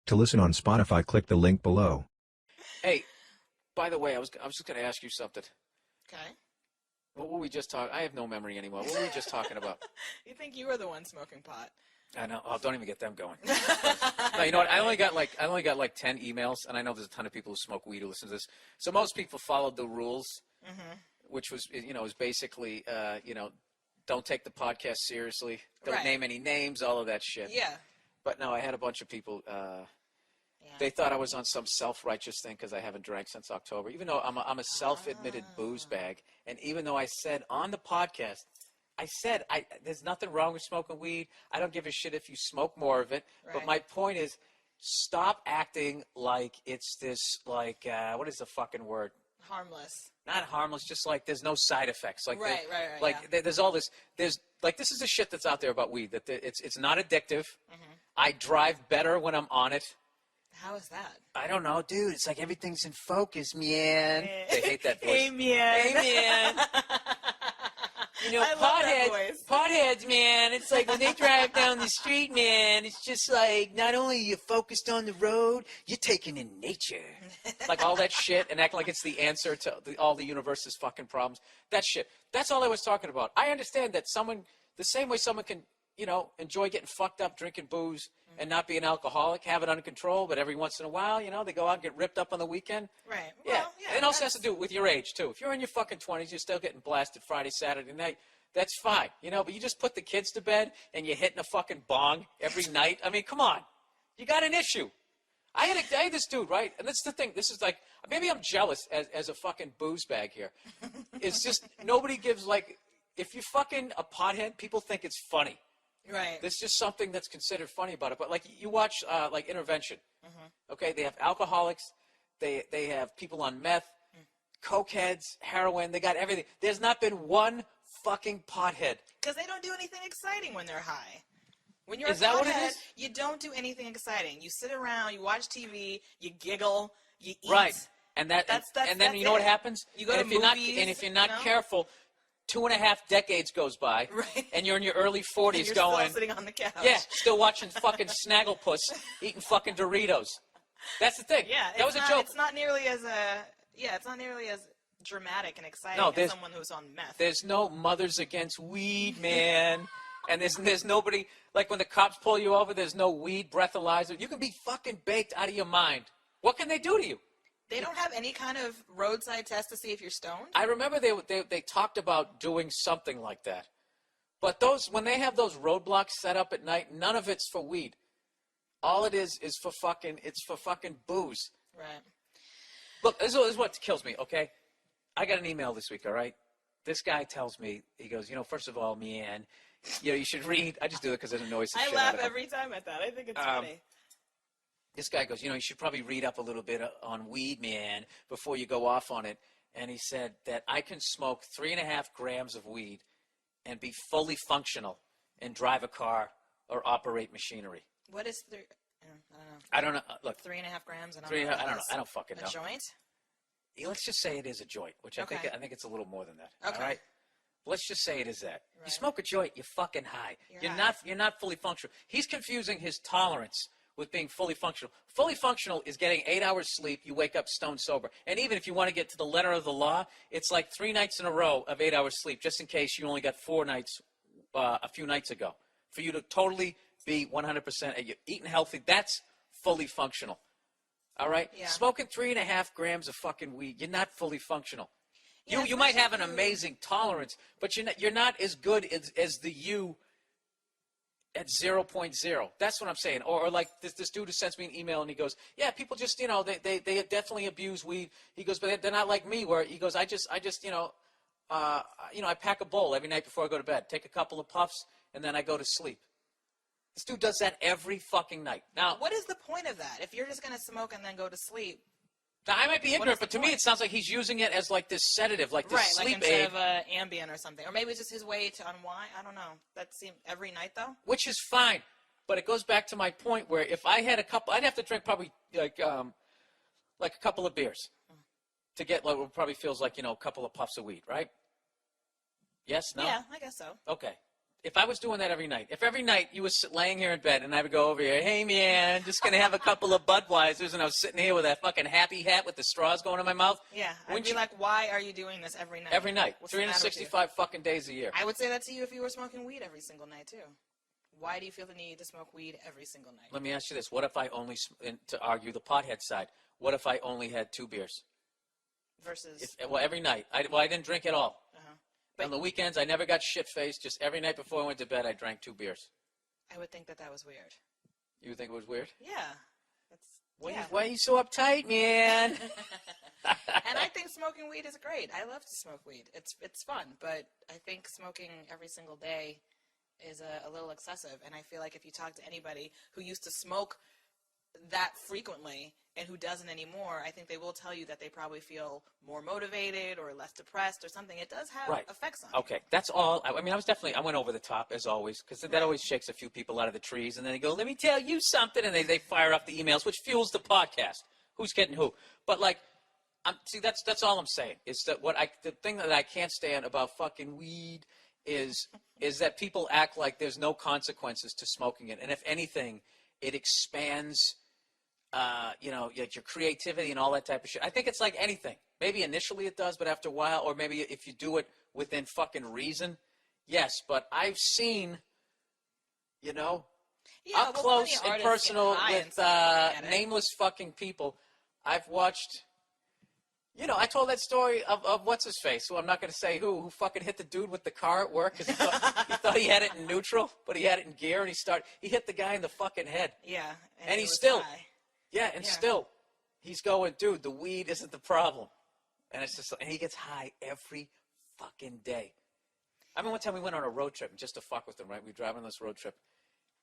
To listen on Spotify, click the link below. Hey, by the way, I was just going to ask you something. Okay. What were we just talking? I have no memory anymore. What were we just talking about? You think you were the one smoking pot? I know. Oh, don't even get them going. No, you know what? I only got like 10 emails, and I know there's a ton of people who smoke weed who listen to this. So most people followed the rules, which was was basically don't take the podcast seriously, don't name any names, all of that shit. Yeah. But no, I had a bunch of people. They thought I was on some self-righteous thing because I haven't drank since October, even though I'm a self-admitted booze bag. And even though I said on the podcast, there's nothing wrong with smoking weed. I don't give a shit if you smoke more of it. Right. But my point is, stop acting like it's this, like, what is the fucking word? Harmless. Not harmless, just like there's no side effects. Like right. Like there's all this. There's like this is the shit that's out there about weed. That it's not addictive. I drive better when I'm on it. How is that? I don't know, dude. It's like everything's in focus, man. They hate that voice. Hey, man. Hey, man. You know, potheads, man. It's like when they drive down the street, man, it's just like not only are you focused on the road, you're taking in nature. Like all that shit and act like it's the answer to all the universe's fucking problems. That shit. That's all I was talking about. I understand that the same way someone can, enjoy getting fucked up, drinking booze, and not be an alcoholic, have it under control, but every once in a while, they go out and get ripped up on the weekend. Right. Yeah. Well, yeah. It also has to do with your age, too. If you're in your fucking 20s, you're still getting blasted Friday, Saturday night, that's fine, but you just put the kids to bed and you're hitting a fucking bong every night. I mean, come on. You got an issue. I had this dude, right? And that's the thing. This is like, maybe I'm jealous as a fucking booze bag here. It's just, nobody gives, like, if you're fucking a pothead, people think it's funny. Right. There's just something that's considered funny about it. But like you watch like Intervention, okay? They have alcoholics, they have people on meth, cokeheads, heroin. They got everything. There's not been one fucking pothead. Because they don't do anything exciting when they're high. When you're a pothead, what it is? You don't do anything exciting. You sit around, you watch TV, you giggle, you eat. Right. And then you know what happens? You go to movies, and if you're not careful, 2.5 decades goes by, and you're in your early 40s and you're going, still sitting on the couch. Yeah, still watching fucking Snagglepuss, eating fucking Doritos. That's the thing. Yeah, that was a joke. It's not nearly as dramatic and exciting as someone who's on meth. There's no Mothers Against Weed, man. And there's nobody, like when the cops pull you over, there's no weed breathalyzer. You can be fucking baked out of your mind. What can they do to you? They don't have any kind of roadside test to see if you're stoned? I remember they talked about doing something like that. But when they have those roadblocks set up at night, none of it's for weed. All it is for fucking booze. Right. Look, this is what kills me, okay? I got an email this week, all right? This guy tells me, he goes, first of all, man, you should read. I just do it because it annoys the shit out of him. I laugh every time at that. I think it's funny. This guy goes, you should probably read up a little bit on weed, man, before you go off on it. And he said that I can smoke 3.5 grams of weed and be fully functional and drive a car or operate machinery. What is I don't know. Look, 3.5 grams. And I don't know. I don't fucking know. A joint? Let's just say it is a joint, which I think it's a little more than that. Okay. All right. Let's just say it is that. Right. You smoke a joint, you're fucking high. You're not fully functional. He's confusing his tolerance with being fully functional. Fully functional is getting 8 hours sleep, you wake up stone sober. And even if you want to get to the letter of the law, it's like 3 nights in a row of 8 hours sleep, just in case you only got 4 nights a few nights ago. For you to totally be 100%, you're eating healthy, that's fully functional. All right? Yeah. Smoking 3.5 grams of fucking weed, you're not fully functional. Yeah, you might have an amazing tolerance, but you're not as good as the you at 0.0. That's what I'm saying. Or like this dude who sends me an email and he goes, yeah, people just, they definitely abuse weed. He goes, but they're not like me where he goes, I just I pack a bowl every night before I go to bed, take a couple of puffs, and then I go to sleep. This dude does that every fucking night. Now, what is the point of that? If you're just going to smoke and then go to sleep. Now, I might be ignorant, but to me it sounds like he's using it as like this sedative, like this sleep like aid. instead of Ambien or something. Or maybe it's just his way to unwind. I don't know. That seems every night, though? Which is fine. But it goes back to my point where if I had a couple, I'd have to drink probably like a couple of beers to get like what probably feels like, a couple of puffs of weed, right? Yes? No? Yeah, I guess so. Okay. if I was doing that every night, if every night you was laying here in bed and I would go over here, hey man, just gonna have a couple of Budweisers, and I was sitting here with that fucking happy hat with the straws going in my mouth. Yeah, I'd be like, why are you doing this every night? Every night, What's the matter with you? 365 fucking days a year. I would say that to you if you were smoking weed every single night too. Why do you feel the need to smoke weed every single night? Let me ask you this: what if I only, to argue the pothead side, what if I only had 2 beers? Versus every night. I didn't drink at all. But on the weekends, I never got shit-faced. Just every night before I went to bed, I drank 2 beers. I would think that was weird. You would think it was weird? Yeah. Why are you so uptight, man? And I think smoking weed is great. I love to smoke weed. It's fun, but I think smoking every single day is a little excessive. And I feel like if you talk to anybody who used to smoke that frequently and who doesn't anymore, I think they will tell you that they probably feel more motivated or less depressed or something. It does have effects on you. Okay, that's all. I mean, I went over the top, as always, because that always shakes a few people out of the trees, and then they go, let me tell you something, and they fire up the emails, which fuels the podcast. Who's getting who? But, like, see, that's all I'm saying, is that the thing that I can't stand about fucking weed is that people act like there's no consequences to smoking it, and if anything, it expands your creativity and all that type of shit. I think it's like anything. Maybe initially it does, but after a while, or maybe if you do it within fucking reason, yes. But I've seen, up close and personal with nameless fucking people. I've watched, I told that story of what's-his-face, who I'm not going to say who fucking hit the dude with the car at work because he thought he had it in neutral, but he had it in gear, and he hit the guy in the fucking head. Yeah. And he's still... High. Yeah, and still, he's going, dude, the weed isn't the problem. And it's just, and he gets high every fucking day. I mean, one time we went on a road trip just to fuck with him, right? We drive on this road trip,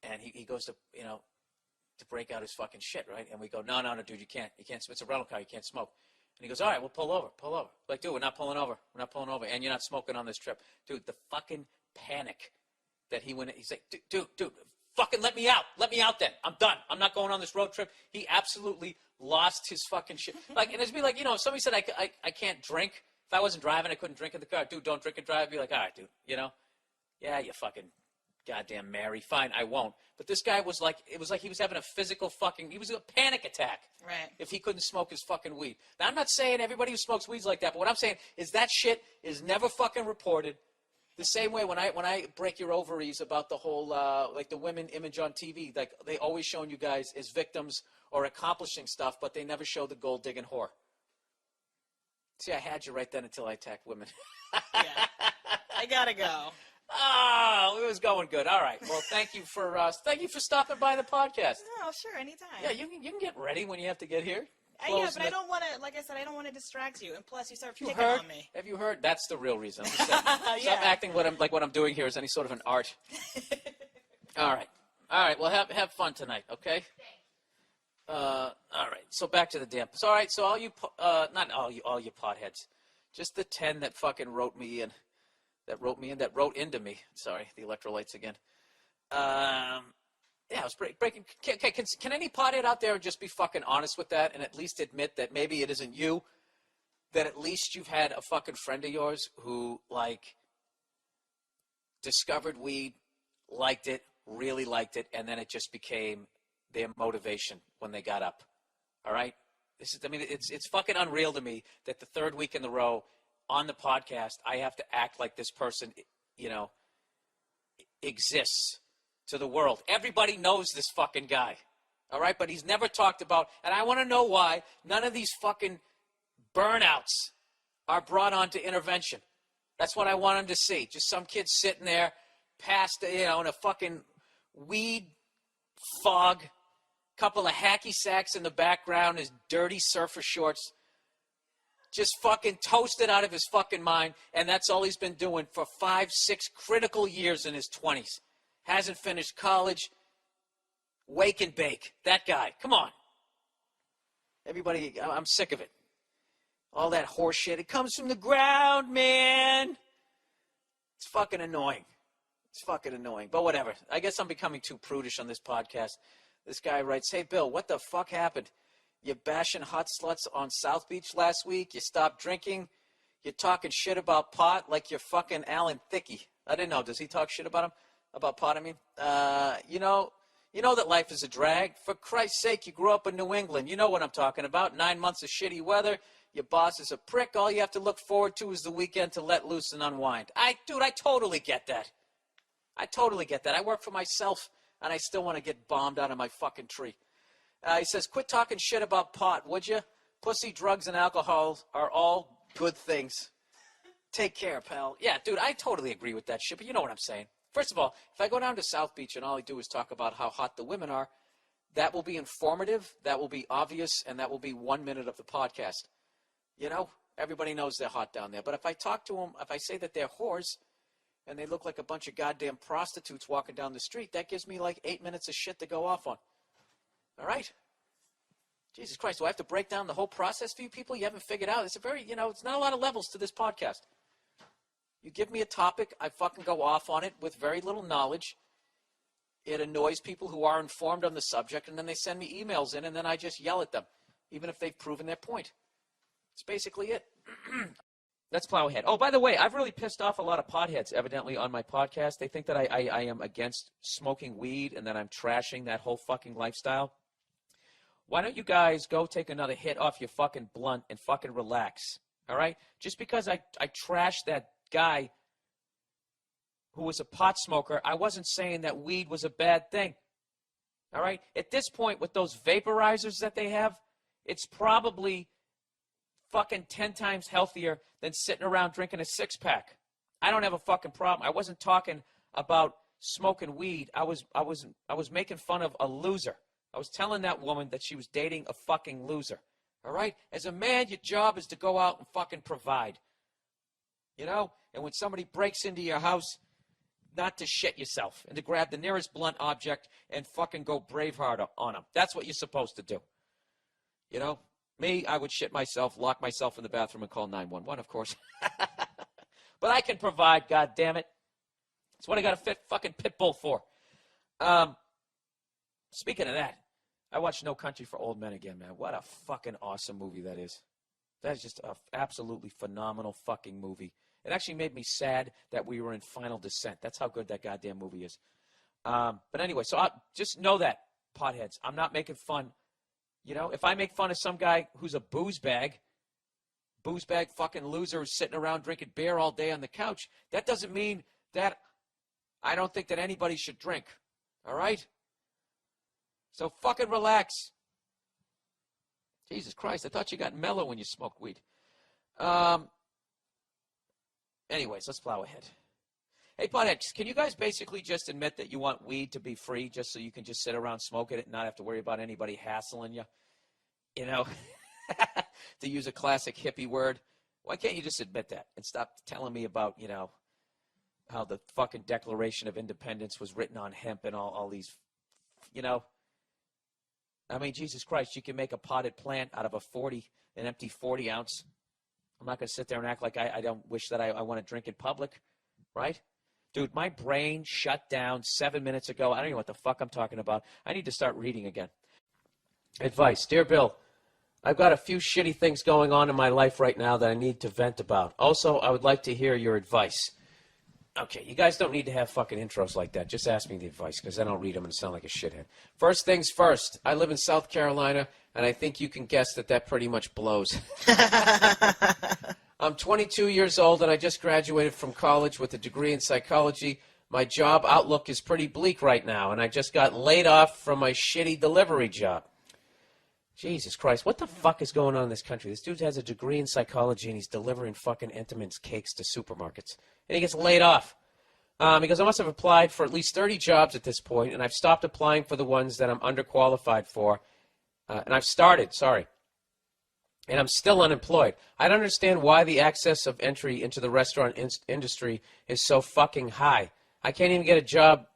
and he goes to, to break out his fucking shit, right? And we go, no, dude, you can't. It's a rental car, you can't smoke. And he goes, all right, we'll pull over. Like, dude, we're not pulling over, and you're not smoking on this trip. Dude, the fucking panic that he went, he's like, dude, fucking let me out then. I'm done. I'm not going on this road trip. He absolutely lost his fucking shit. Like, and it'd be like, if somebody said I can't drink, if I wasn't driving, I couldn't drink in the car. Dude, don't drink and drive. I'd be like, all right, dude, yeah, you fucking goddamn Mary. Fine, I won't. But this guy was like, it was like he was having a physical fucking, he was a panic attack. Right. If he couldn't smoke his fucking weed. Now, I'm not saying everybody who smokes weed's like that, but what I'm saying is that shit is never fucking reported. The same way when I break your ovaries about the whole, like the women image on TV, like they always showing you guys as victims or accomplishing stuff, but they never show the gold-digging whore. See, I had you right then until I attacked women. Yeah. I gotta go. Oh, it was going good. All right. Well, thank you for stopping by the podcast. No, sure, anytime. Yeah, you can get ready when you have to get here. Yeah, but I don't want to, like I said, I don't want to distract you. And plus, you start picking on me. Have you heard? That's the real reason. Stop acting what I'm doing here is any sort of an art. All right. Well, have fun tonight, okay? All right. So back to the damn. So all right. So all you, not all you potheads, just the 10 that fucking wrote into me. Sorry, the electrolytes again. Yeah, it was breaking. Can any pothead out there just be fucking honest with that and at least admit that maybe it isn't you, that at least you've had a fucking friend of yours who, like, discovered weed, liked it, really liked it, and then it just became their motivation when they got up. All right? It's fucking unreal to me that the third week in the row on the podcast, I have to act like this person, exists to the world. Everybody knows this fucking guy, all right? But he's never talked about, and I want to know why none of these fucking burnouts are brought on to intervention. That's what I want him to see. Just some kid sitting there past, in a fucking weed fog, couple of hacky sacks in the background, his dirty surfer shorts, just fucking toasted out of his fucking mind, and that's all he's been doing for 5, 6 critical years in his 20s. Hasn't finished college. Wake and bake. That guy. Come on. Everybody, I'm sick of it. All that horse shit. It comes from the ground, man. It's fucking annoying. But whatever. I guess I'm becoming too prudish on this podcast. This guy writes, hey, Bill, what the fuck happened? You bashing hot sluts on South Beach last week? You stopped drinking? You're talking shit about pot like you're fucking Alan Thicke. I didn't know. Does he talk shit about him? About pot, I mean. You know that life is a drag. For Christ's sake, you grew up in New England. You know what I'm talking about. 9 months of shitty weather. Your boss is a prick. All you have to look forward to is the weekend to let loose and unwind. Dude, I totally get that. I totally get that. I work for myself, and I still want to get bombed out of my fucking tree. He says, quit talking shit about pot, would you? Pussy, drugs, and alcohol are all good things. Take care, pal. Yeah, dude, I totally agree with that shit, but you know what I'm saying. First of all, if I go down to South Beach and all I do is talk about how hot the women are, that will be informative, that will be obvious, and that will be 1 minute of the podcast. You know, everybody knows they're hot down there. But if I talk to them, if I say that they're whores, and they look like a bunch of goddamn prostitutes walking down the street, that gives me like 8 minutes of shit to go off on. All right? Jesus Christ, do I have to break down the whole process for you people? You haven't figured out. It's it's not a lot of levels to this podcast. You give me a topic, I fucking go off on it with very little knowledge. It annoys people who are informed on the subject, and then they send me emails in, and then I just yell at them, even if they've proven their point. That's basically it. Let's plow ahead. Oh, by the way, I've really pissed off a lot of potheads, evidently, on my podcast. They think that I am against smoking weed and that I'm trashing that whole fucking lifestyle. Why don't you guys go take another hit off your fucking blunt and fucking relax, all right? Just because I trashed that guy who was a pot smoker, I wasn't saying that weed was a bad thing, all right? At this point, with those vaporizers that they have, it's probably fucking 10 times healthier than sitting around drinking a six-pack. I don't have a fucking problem. I wasn't talking about smoking weed. I was making fun of a loser. I was telling that woman that she was dating a fucking loser. All right? As a man, your job is to go out and fucking provide. You know? And when somebody breaks into your house, not to shit yourself and to grab the nearest blunt object and fucking go Braveheart on them. That's what you're supposed to do. You know? Me, I would shit myself, lock myself in the bathroom, and call 911, of course. But I can provide, goddammit. That's what I got a fucking pit bull for. Speaking of that, I watched No Country for Old Men again, man. What a fucking awesome movie that is. That is just an absolutely phenomenal fucking movie. It actually made me sad that we were in Final Descent. That's how good that goddamn movie is. But anyway, so just know that, potheads. I'm not making fun. You know, if I make fun of some guy who's a booze bag fucking loser who's sitting around drinking beer all day on the couch, that doesn't mean that I don't think that anybody should drink. All right? So fucking relax. Jesus Christ, I thought you got mellow when you smoked weed. Anyways, let's plow ahead. Hey, potheads, can you guys basically just admit that you want weed to be free just so you can just sit around smoking it and not have to worry about anybody hassling you? You know, to use a classic hippie word. Why can't you just admit that and stop telling me about, you know, how the fucking Declaration of Independence was written on hemp and all these, you know. I mean, Jesus Christ, you can make a potted plant out of an empty 40 ounce. I'm not going to sit there and act like I don't wish that I want to drink in public, right? Dude, my brain shut down 7 minutes ago. I don't know what the fuck I'm talking about. I need to start reading again. Advice. Dear Bill, I've got a few shitty things going on in my life right now that I need to vent about. Also, I would like to hear your advice. Okay, you guys don't need to have fucking intros like that. Just ask me the advice, because I don't read them and sound like a shithead. First things first, I live in South Carolina, and I think you can guess that pretty much blows. I'm 22 years old, and I just graduated from college with a degree in psychology. My job outlook is pretty bleak right now, and I just got laid off from my shitty delivery job. Jesus Christ, what the fuck is going on in this country? This dude has a degree in psychology, and he's delivering fucking Entenmann's cakes to supermarkets. And he gets laid off. Because I must have applied for at least 30 jobs at this point, and I've stopped applying for the ones that I'm underqualified for. And I've started, and I'm still unemployed. I don't understand why the access of entry into the restaurant industry is so fucking high. I can't even get a job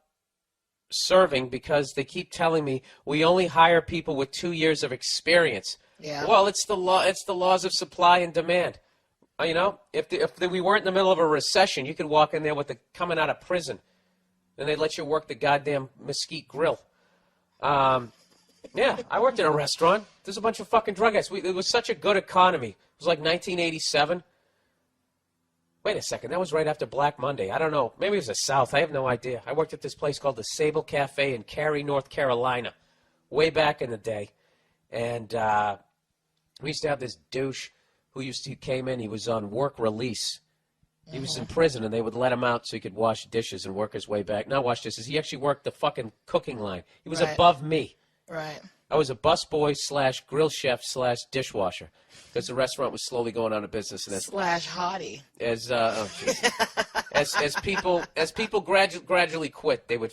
serving because they keep telling me we only hire people with 2 years of experience. Yeah. Well, it's the law. It's the laws of supply and demand. You know, if we weren't in the middle of a recession, you could walk in there with coming out of prison, and they'd let you work the goddamn mesquite grill. Yeah, I worked in a restaurant. There's a bunch of fucking drug addicts. It was such a good economy. It was like 1987. Wait a second. That was right after Black Monday. I don't know. Maybe it was the South. I have no idea. I worked at this place called the Sable Cafe in Cary, North Carolina, way back in the day. And we used to have this douche who came in. He was on work release. He was in prison, and they would let him out so he could wash dishes and work his way back. Not wash dishes. He actually worked the fucking cooking line. He was above me. Right. I was a busboy / grill chef / dishwasher because the restaurant was slowly going out of business. And / hottie. As people gradually quit, they would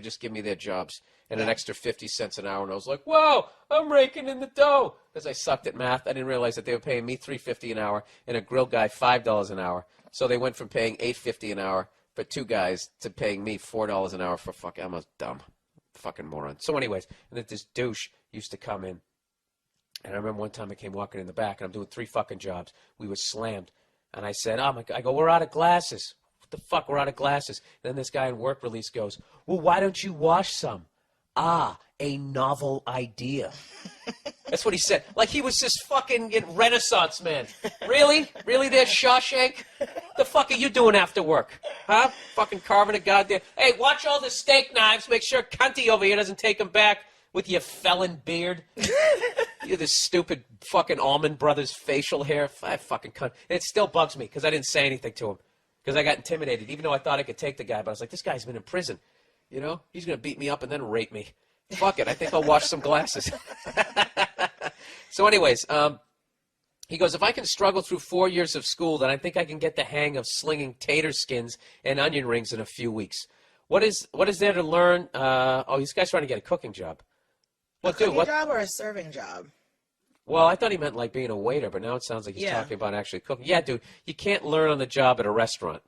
just give me their jobs and an extra 50 cents an hour, and I was like, whoa, I'm raking in the dough because I sucked at math. I didn't realize that they were paying me $3.50 an hour and a grill guy $5 an hour. So they went from paying $8.50 an hour for two guys to paying me $4 an hour for fucking. I'm a dumb fucking moron. So anyways, and then this douche used to come in, and I remember one time I came walking in the back, and I'm doing 3 fucking jobs. We were slammed, and I said, oh my God, I go, we're out of glasses. What the fuck, we're out of glasses. And then this guy in work release goes, well, why don't you wash some? Ah, a novel idea. That's what he said. Like he was this fucking Renaissance man. Really? Really there, Shawshank? The fuck are you doing after work? Huh? Fucking carving a goddamn... Hey, watch all the steak knives. Make sure Cunty over here doesn't take them back with your felon beard. You're this stupid fucking Allman Brothers facial hair. I fucking cunt. And it still bugs me because I didn't say anything to him. Because I got intimidated, even though I thought I could take the guy. But I was like, this guy's been in prison. You know, he's going to beat me up and then rape me. Fuck it. I think I'll wash some glasses. So anyways, he goes, if I can struggle through 4 years of school, then I think I can get the hang of slinging tater skins and onion rings in a few weeks. What is there to learn? This guy's trying to get a cooking job. A cooking job or a serving job? Well, I thought he meant like being a waiter, but now it sounds like he's talking about actually cooking. Yeah, dude, you can't learn on the job at a restaurant.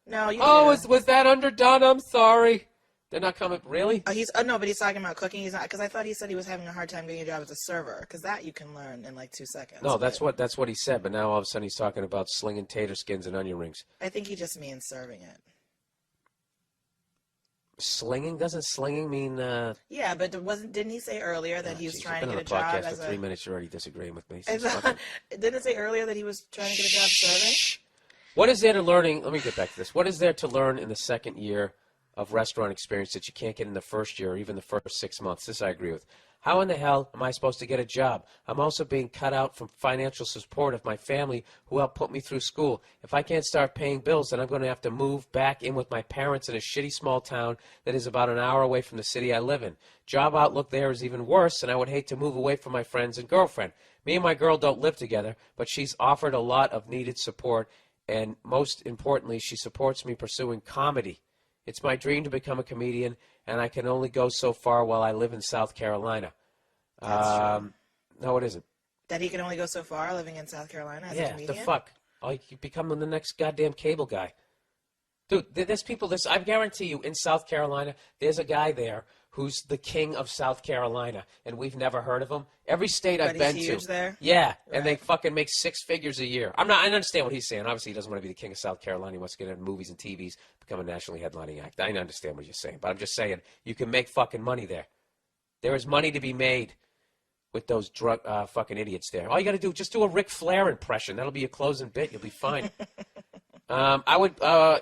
No, you was that underdone? I'm sorry. They're not coming, really? But he's talking about cooking. He's not, because I thought he said he was having a hard time getting a job as a server, because that you can learn in like 2 seconds. No, that's what he said, but now all of a sudden he's talking about slinging tater skins and onion rings. I think he just means serving it. Slinging? Doesn't slinging mean... Yeah, but didn't he say earlier that he was trying to get a job as a... I've been on the podcast for 3 minutes, you're already disagreeing with me. Didn't it say earlier that he was trying to get a job serving? What is there to learning... Let me get back to this. What is there to learn in the second year of restaurant experience that you can't get in the first year or even the first 6 months? This I agree with. How in the hell am I supposed to get a job? I'm also being cut out from financial support of my family who helped put me through school. If I can't start paying bills, then I'm going to have to move back in with my parents in a shitty small town that is about an hour away from the city I live in. Job outlook there is even worse, and I would hate to move away from my friends and girlfriend. Me and my girl don't live together, but she's offered a lot of needed support, and most importantly, she supports me pursuing comedy. It's my dream to become a comedian, and I can only go so far while I live in South Carolina. That's true. No, it isn't. That he can only go so far living in South Carolina as a comedian? The fuck? Oh, you become the next goddamn cable guy. Dude, there's people, I guarantee you, in South Carolina, there's a guy there who's the king of South Carolina, and we've never heard of him. Every state I've been to. But he's huge there? Yeah, right. And they fucking make 6 figures a year. I understand what he's saying. Obviously, he doesn't want to be the king of South Carolina. He wants to get into movies and TVs, become a nationally headlining act. I understand what you're saying, but I'm just saying, you can make fucking money there. There is money to be made with those drunk fucking idiots there. All you got to do, just do a Ric Flair impression. That'll be your closing bit. You'll be fine.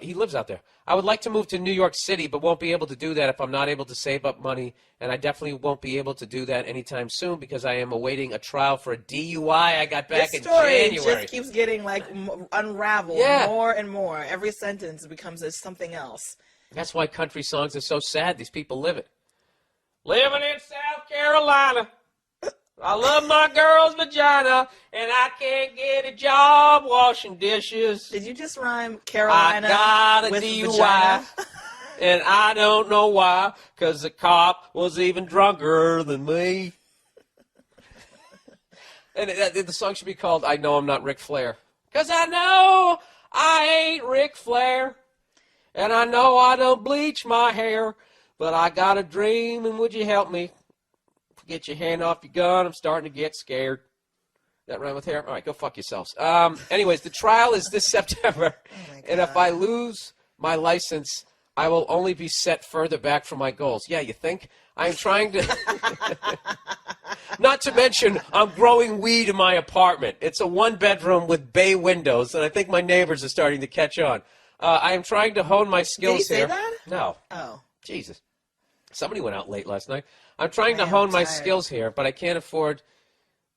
He lives out there. I would like to move to New York City, but won't be able to do that if I'm not able to save up money, and I definitely won't be able to do that anytime soon because I am awaiting a trial for a DUI I got back in January. This story just keeps getting, like, unraveled more and more. Every sentence becomes something else. That's why country songs are so sad. These people live it. Living in South Carolina. I love my girl's vagina, and I can't get a job washing dishes. Did you just rhyme Carolina I got a with DUI, vagina? and I don't know why, because the cop was even drunker than me. And the song should be called I Know I'm Not Ric Flair. Because I know I ain't Ric Flair, and I know I don't bleach my hair, but I got a dream, and would you help me? Get your hand off your gun. I'm starting to get scared. That rhyme with hair? All right, go fuck yourselves. Anyways, the trial is this September, and if I lose my license, I will only be set further back from my goals. Yeah, you think? I am trying to... Not to mention, I'm growing weed in my apartment. It's a 1-bedroom with bay windows, and I think my neighbors are starting to catch on. I am trying to hone my skills Did he here. say that? No. Oh. Jesus. Somebody went out late last night. I'm trying to hone my skills here, but I can't afford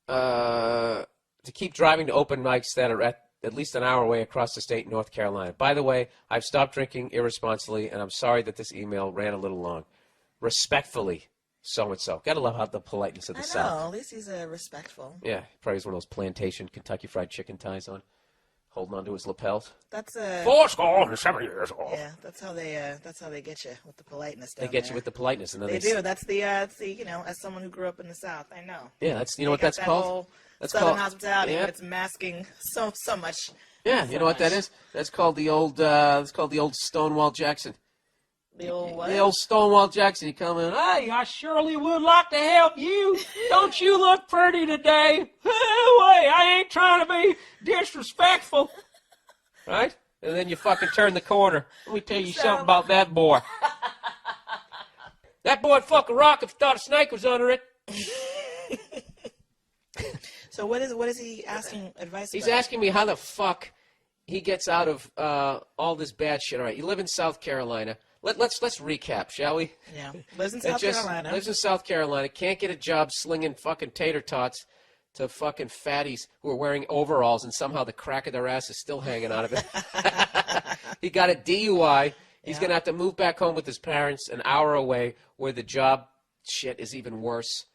to keep driving to open mics that are at least an hour away across the state in North Carolina. By the way, I've stopped drinking irresponsibly, and I'm sorry that this email ran a little long. Respectfully, so-and-so. Gotta love how the politeness of the South. I know. At least he's respectful. Yeah, probably has one of those plantation Kentucky Fried Chicken ties on, holding onto his lapels. That's 7 years old. Yeah, that's how they get you with the politeness. They get you with the politeness, and then they do. That's the as someone who grew up in the South, I know. Yeah, that's what that's called. That's Southern hospitality. Yeah. It's masking so much. Yeah, you know what that is? That's called the old. It's called the old Stonewall Jackson. The old what? The old Stonewall Jackson. You come in. Hey, I surely would like to help you. Don't you look pretty today? Hey, I ain't trying to be disrespectful. Right? And then you fucking turn the corner. Let me tell you something about that boy. That boy'd fuck a rock if he thought a snake was under it. So what is he asking advice about? He's asking me how the fuck he gets out of all this bad shit. All right, you live in South Carolina. Let's recap, shall we? Yeah, lives in South Carolina. Lives in South Carolina. Can't get a job slinging fucking tater tots to fucking fatties who are wearing overalls and somehow the crack of their ass is still hanging out of it. He got a DUI. He's going to have to move back home with his parents an hour away where the job shit is even worse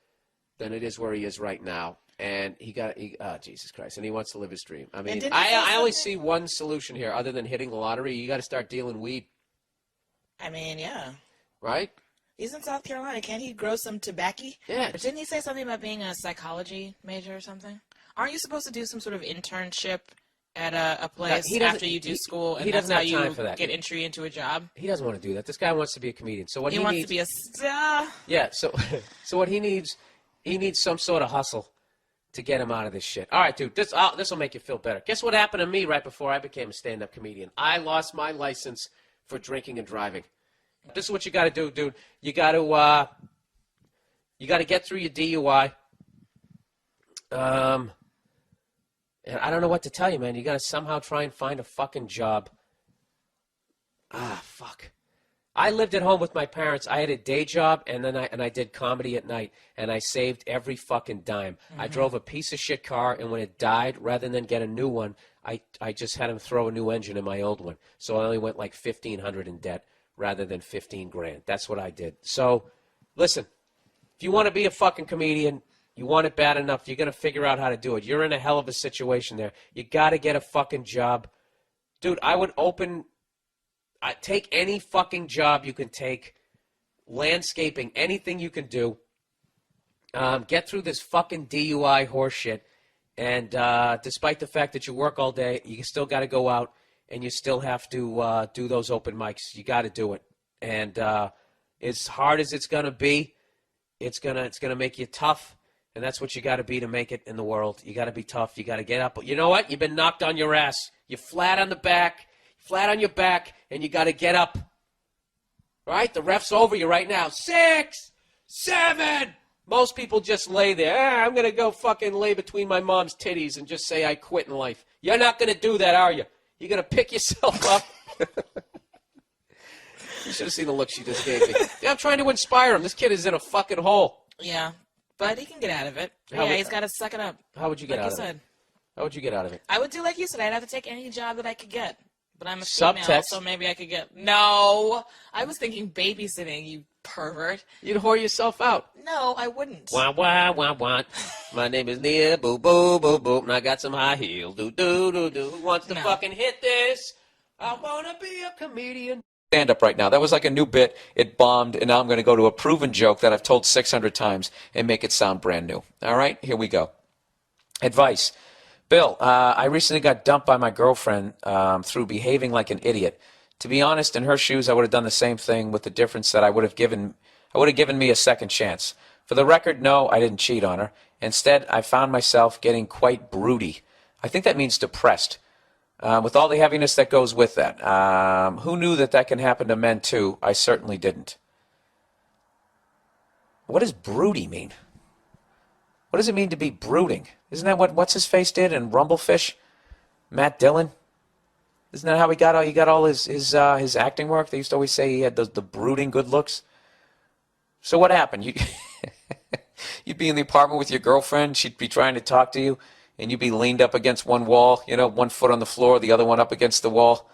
than it is where he is right now. And Jesus Christ, and he wants to live his dream. I mean, I only see one solution here other than hitting the lottery. You got to start dealing weed. I mean, yeah. Right? He's in South Carolina. Can't he grow some tobacco? Yeah. But didn't he say something about being a psychology major or something? Aren't you supposed to do some sort of internship at a place after you do school, and that's how you get entry into a job? He doesn't want to do that. This guy wants to be a comedian. So what he wants needs, to be a star. Yeah. So what he needs some sort of hustle to get him out of this shit. All right, dude. This will make you feel better. Guess what happened to me right before I became a stand-up comedian? I lost my license for drinking and driving. This is what you got to do, dude. You got to get through your DUI. And I don't know what to tell you, man. You got to somehow try and find a fucking job. Fuck. I lived at home with my parents. I had a day job, and then I did comedy at night, and I saved every fucking dime. Mm-hmm. I drove a piece of shit car, and when it died, rather than get a new one, I just had him throw a new engine in my old one. So I only went like $1,500 in debt rather than $15,000. That's what I did. So, listen, if you want to be a fucking comedian, you want it bad enough, you're going to figure out how to do it. You're in a hell of a situation there. You got to get a fucking job. Dude, I would take any fucking job you can take, landscaping, anything you can do. Get through this fucking DUI horseshit. And despite the fact that you work all day, you still got to go out and you still have to do those open mics. You got to do it. And as hard as it's going to be, it's gonna make you tough. And that's what you got to be to make it in the world. You got to be tough. You got to get up. But you know what? You've been knocked on your ass. You're flat on your back, and you got to get up. Right? The ref's over you right now. 6, 7. Most people just lay there. I'm going to go fucking lay between my mom's titties and just say I quit in life. You're not going to do that, are you? You're going to pick yourself up. You should have seen the look she just gave me. Yeah, I'm trying to inspire him. This kid is in a fucking hole. Yeah, but he can get out of it. He's got to suck it up. How would you get out of it? How would you get out of it? I would do like you said. I'd have to take any job that I could get. But I'm a Subtext. female, so maybe I could get... No! I was thinking babysitting, you pervert. You'd whore yourself out. No, I wouldn't. Wah, wah, wah, wah. My name is Nia, boo, boo, boo, boo, and I got some high heels. Do, do, do, do. Who wants to fucking hit this? I want to be a comedian. Stand up right now. That was like a new bit. It bombed, and now I'm going to go to a proven joke that I've told 600 times and make it sound brand new. All right? Here we go. Advice. Bill, I recently got dumped by my girlfriend through behaving like an idiot. To be honest, in her shoes, I would have done the same thing, with the difference that I would have given me a second chance. For the record, no, I didn't cheat on her. Instead, I found myself getting quite broody. I think that means depressed. With all the heaviness that goes with that. Who knew that can happen to men too? I certainly didn't. What does broody mean? What does it mean to be brooding? Isn't that what What's-His-Face did in Rumblefish? Matt Dillon? Isn't that how he got all his acting work? They used to always say he had the brooding good looks. So what happened? You'd be in the apartment with your girlfriend. She'd be trying to talk to you, and you'd be leaned up against one wall, one foot on the floor, the other one up against the wall.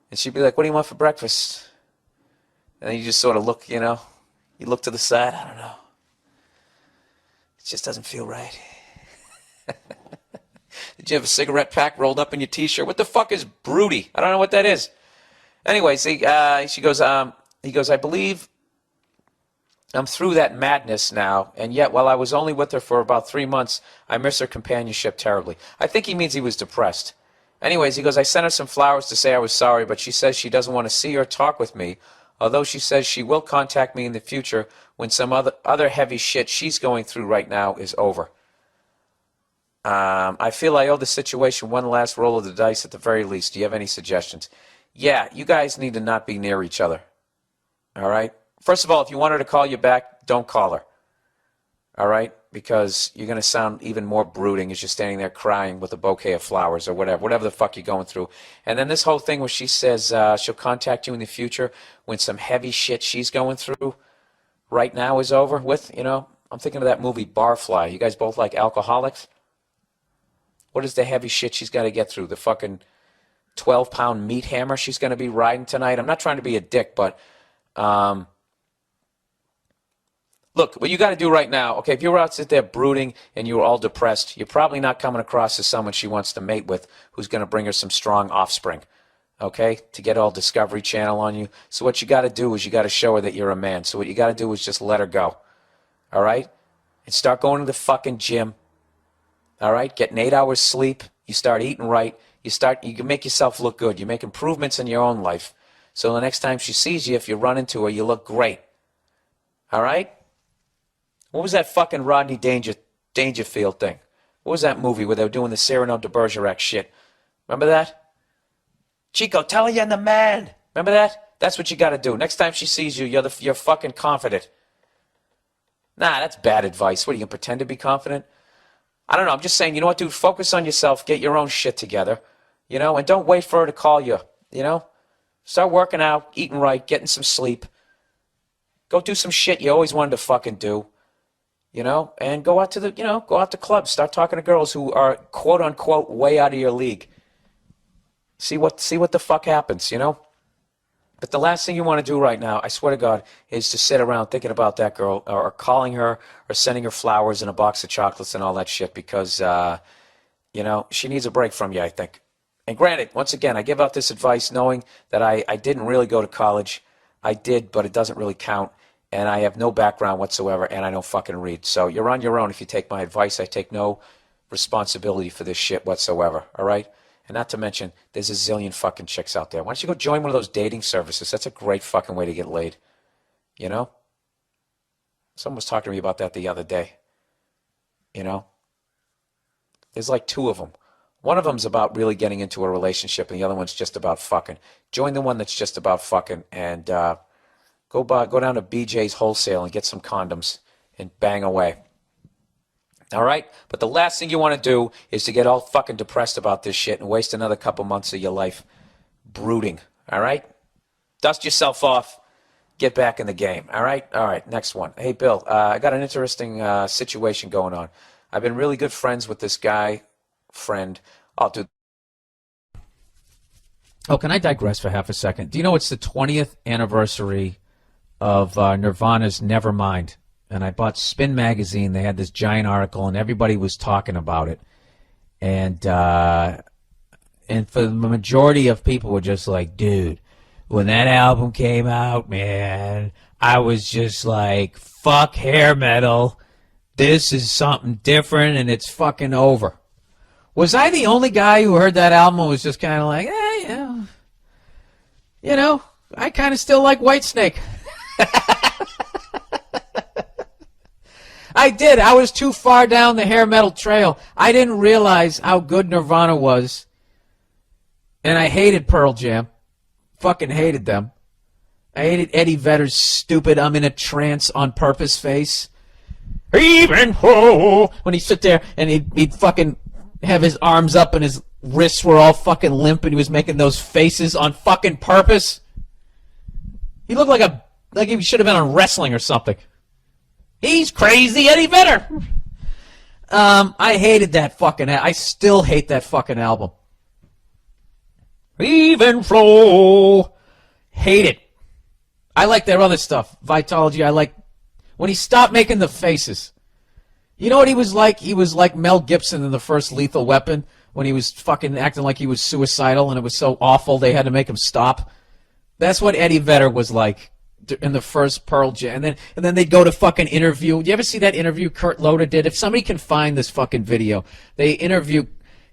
And she'd be like, "What do you want for breakfast?" And then you just sort of look, you look to the side. I don't know. It just doesn't feel right. Did you have a cigarette pack rolled up in your T-shirt? What the fuck is broody? I don't know what that is. Anyways, he goes, "I believe I'm through that madness now, and yet while I was only with her for about 3 months, I miss her companionship terribly." I think he means he was depressed. Anyways, he goes, "I sent her some flowers to say I was sorry, but she says she doesn't want to see or talk with me, although she says she will contact me in the future when some other heavy shit she's going through right now is over. I feel I owe the situation one last roll of the dice at the very least. Do you have any suggestions?" Yeah, you guys need to not be near each other. All right? First of all, if you want her to call you back, don't call her. All right? Because you're going to sound even more brooding as you're standing there crying with a bouquet of flowers or whatever the fuck you're going through. And then this whole thing where she says she'll contact you in the future when some heavy shit she's going through right now is over with, I'm thinking of that movie Barfly. You guys both like alcoholics? What is the heavy shit she's got to get through? The fucking 12-pound meat hammer she's going to be riding tonight? I'm not trying to be a dick, but look, what you got to do right now, okay, if you're out there brooding and you're all depressed, you're probably not coming across as someone she wants to mate with who's going to bring her some strong offspring, okay, to get all Discovery Channel on you. So what you got to do is you got to show her that you're a man. So what you got to do is just let her go, all right? And start going to the fucking gym, all right? Getting 8 hours sleep. You start eating right. You can make yourself look good. You make improvements in your own life. So the next time she sees you, if you run into her, you look great, all right? What was that fucking Rodney Dangerfield thing? What was that movie where they were doing the Cyrano de Bergerac shit? Remember that? Chico, tell her you're the man. Remember that? That's what you got to do. Next time she sees you, you're fucking confident. Nah, that's bad advice. What, are you going to pretend to be confident? I don't know. I'm just saying, you know what, dude? Focus on yourself. Get your own shit together. And don't wait for her to call you. Start working out, eating right, getting some sleep. Go do some shit you always wanted to fucking do. And go out to clubs. Start talking to girls who are quote unquote way out of your league. See what the fuck happens, But the last thing you want to do right now, I swear to God, is to sit around thinking about that girl or calling her or sending her flowers and a box of chocolates and all that shit because, she needs a break from you, I think. And granted, once again, I give out this advice knowing that I didn't really go to college. I did, but it doesn't really count. And I have no background whatsoever, and I don't fucking read. So you're on your own if you take my advice. I take no responsibility for this shit whatsoever, all right? And not to mention, there's a zillion fucking chicks out there. Why don't you go join one of those dating services? That's a great fucking way to get laid. Someone was talking to me about that the other day. There's like 2 of them. One of them's about really getting into a relationship, and the other one's just about fucking. Join the one that's just about fucking, and go down to BJ's Wholesale and get some condoms and bang away. All right? But the last thing you want to do is to get all fucking depressed about this shit and waste another couple months of your life brooding. All right? Dust yourself off. Get back in the game. All right? All right, next one. Hey, Bill, I got an interesting situation going on. I've been really good friends with this friend. Oh, can I digress for half a second? Do you know it's the 20th anniversary of Nirvana's Nevermind? And I bought Spin Magazine. They had this giant article, and everybody was talking about it. And for the majority of people were just like, dude, when that album came out, man, I was just like, fuck hair metal. This is something different, and it's fucking over. Was I the only guy who heard that album and was just kind of like, I kind of still like Whitesnake. I did. I was too far down the hair metal trail. I didn't realize how good Nirvana was. And I hated Pearl Jam. Fucking hated them. I hated Eddie Vedder's stupid I'm in a trance on purpose face. Even ho, when he'd sit there and he'd fucking have his arms up and his wrists were all fucking limp and he was making those faces on fucking purpose. He looked like he should have been on wrestling or something. He's crazy Eddie Vedder. I hated that fucking. I still hate that fucking album. Even flow. Hate it. I like their other stuff. Vitology, I like when he stopped making the faces. You know what he was like? He was like Mel Gibson in the first Lethal Weapon when he was fucking acting like he was suicidal and it was so awful they had to make him stop. That's what Eddie Vedder was like in the first Pearl Jam. And then they'd go to fucking interview. Do you ever see that interview Kurt Loder did? If somebody can find this fucking video, they interview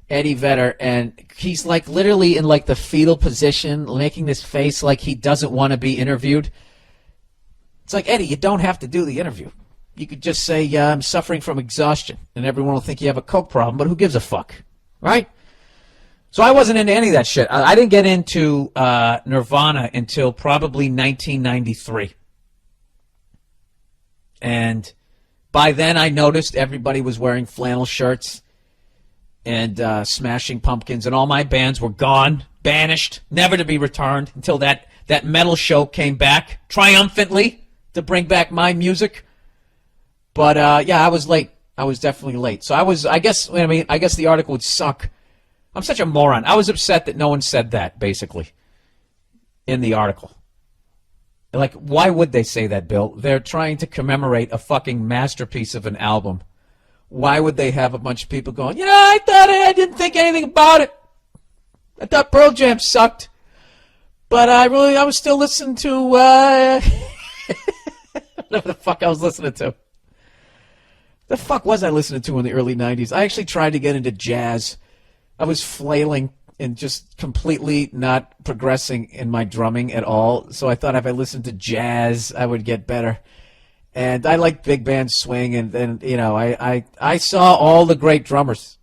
Eddie Vedder and he's like literally in like the fetal position, making this face like he doesn't want to be interviewed. It's like, Eddie, you don't have to do the interview. You could just say, yeah, I'm suffering from exhaustion, and everyone will think you have a coke problem, but who gives a fuck, right? So I wasn't into any of that shit. I didn't get into Nirvana until probably 1993. And by then I noticed everybody was wearing flannel shirts and Smashing Pumpkins, and all my bands were gone, banished, never to be returned until that metal show came back triumphantly to bring back my music. But yeah, I was late. I was definitely late. So I guess the article would suck. I'm such a moron. I was upset that no one said that, basically, in the article. Like, why would they say that, Bill? They're trying to commemorate a fucking masterpiece of an album. Why would they have a bunch of people going, I didn't think anything about it. I thought Pearl Jam sucked. But I was still listening to, whatever the fuck I was listening to. The fuck was I listening to in the early 90s? I actually tried to get into jazz. I was flailing and just completely not progressing in my drumming at all. So I thought if I listened to jazz, I would get better. And I like big band swing. And then, I saw all the great drummers.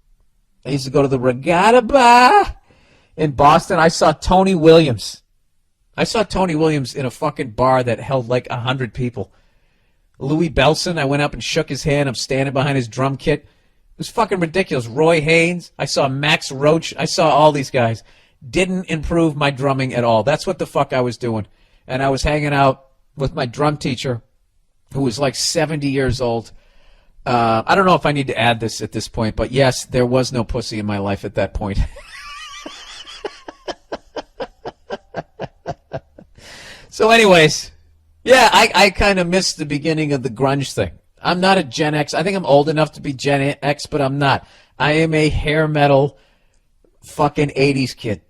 I used to go to the Regatta Bar in Boston. I saw Tony Williams. I saw Tony Williams in a fucking bar that held like 100 people. Louis Belson, I went up and shook his hand. I'm standing behind his drum kit. It was fucking ridiculous. Roy Haynes. I saw Max Roach. I saw all these guys. Didn't improve my drumming at all. That's what the fuck I was doing. And I was hanging out with my drum teacher, who was like 70 years old. I don't know if I need to add this at this point, but yes, there was no pussy in my life at that point. So anyways, yeah, I kind of missed the beginning of the grunge thing. I'm not a Gen X. I think I'm old enough to be Gen X, but I'm not. I am a hair metal fucking 80s kid.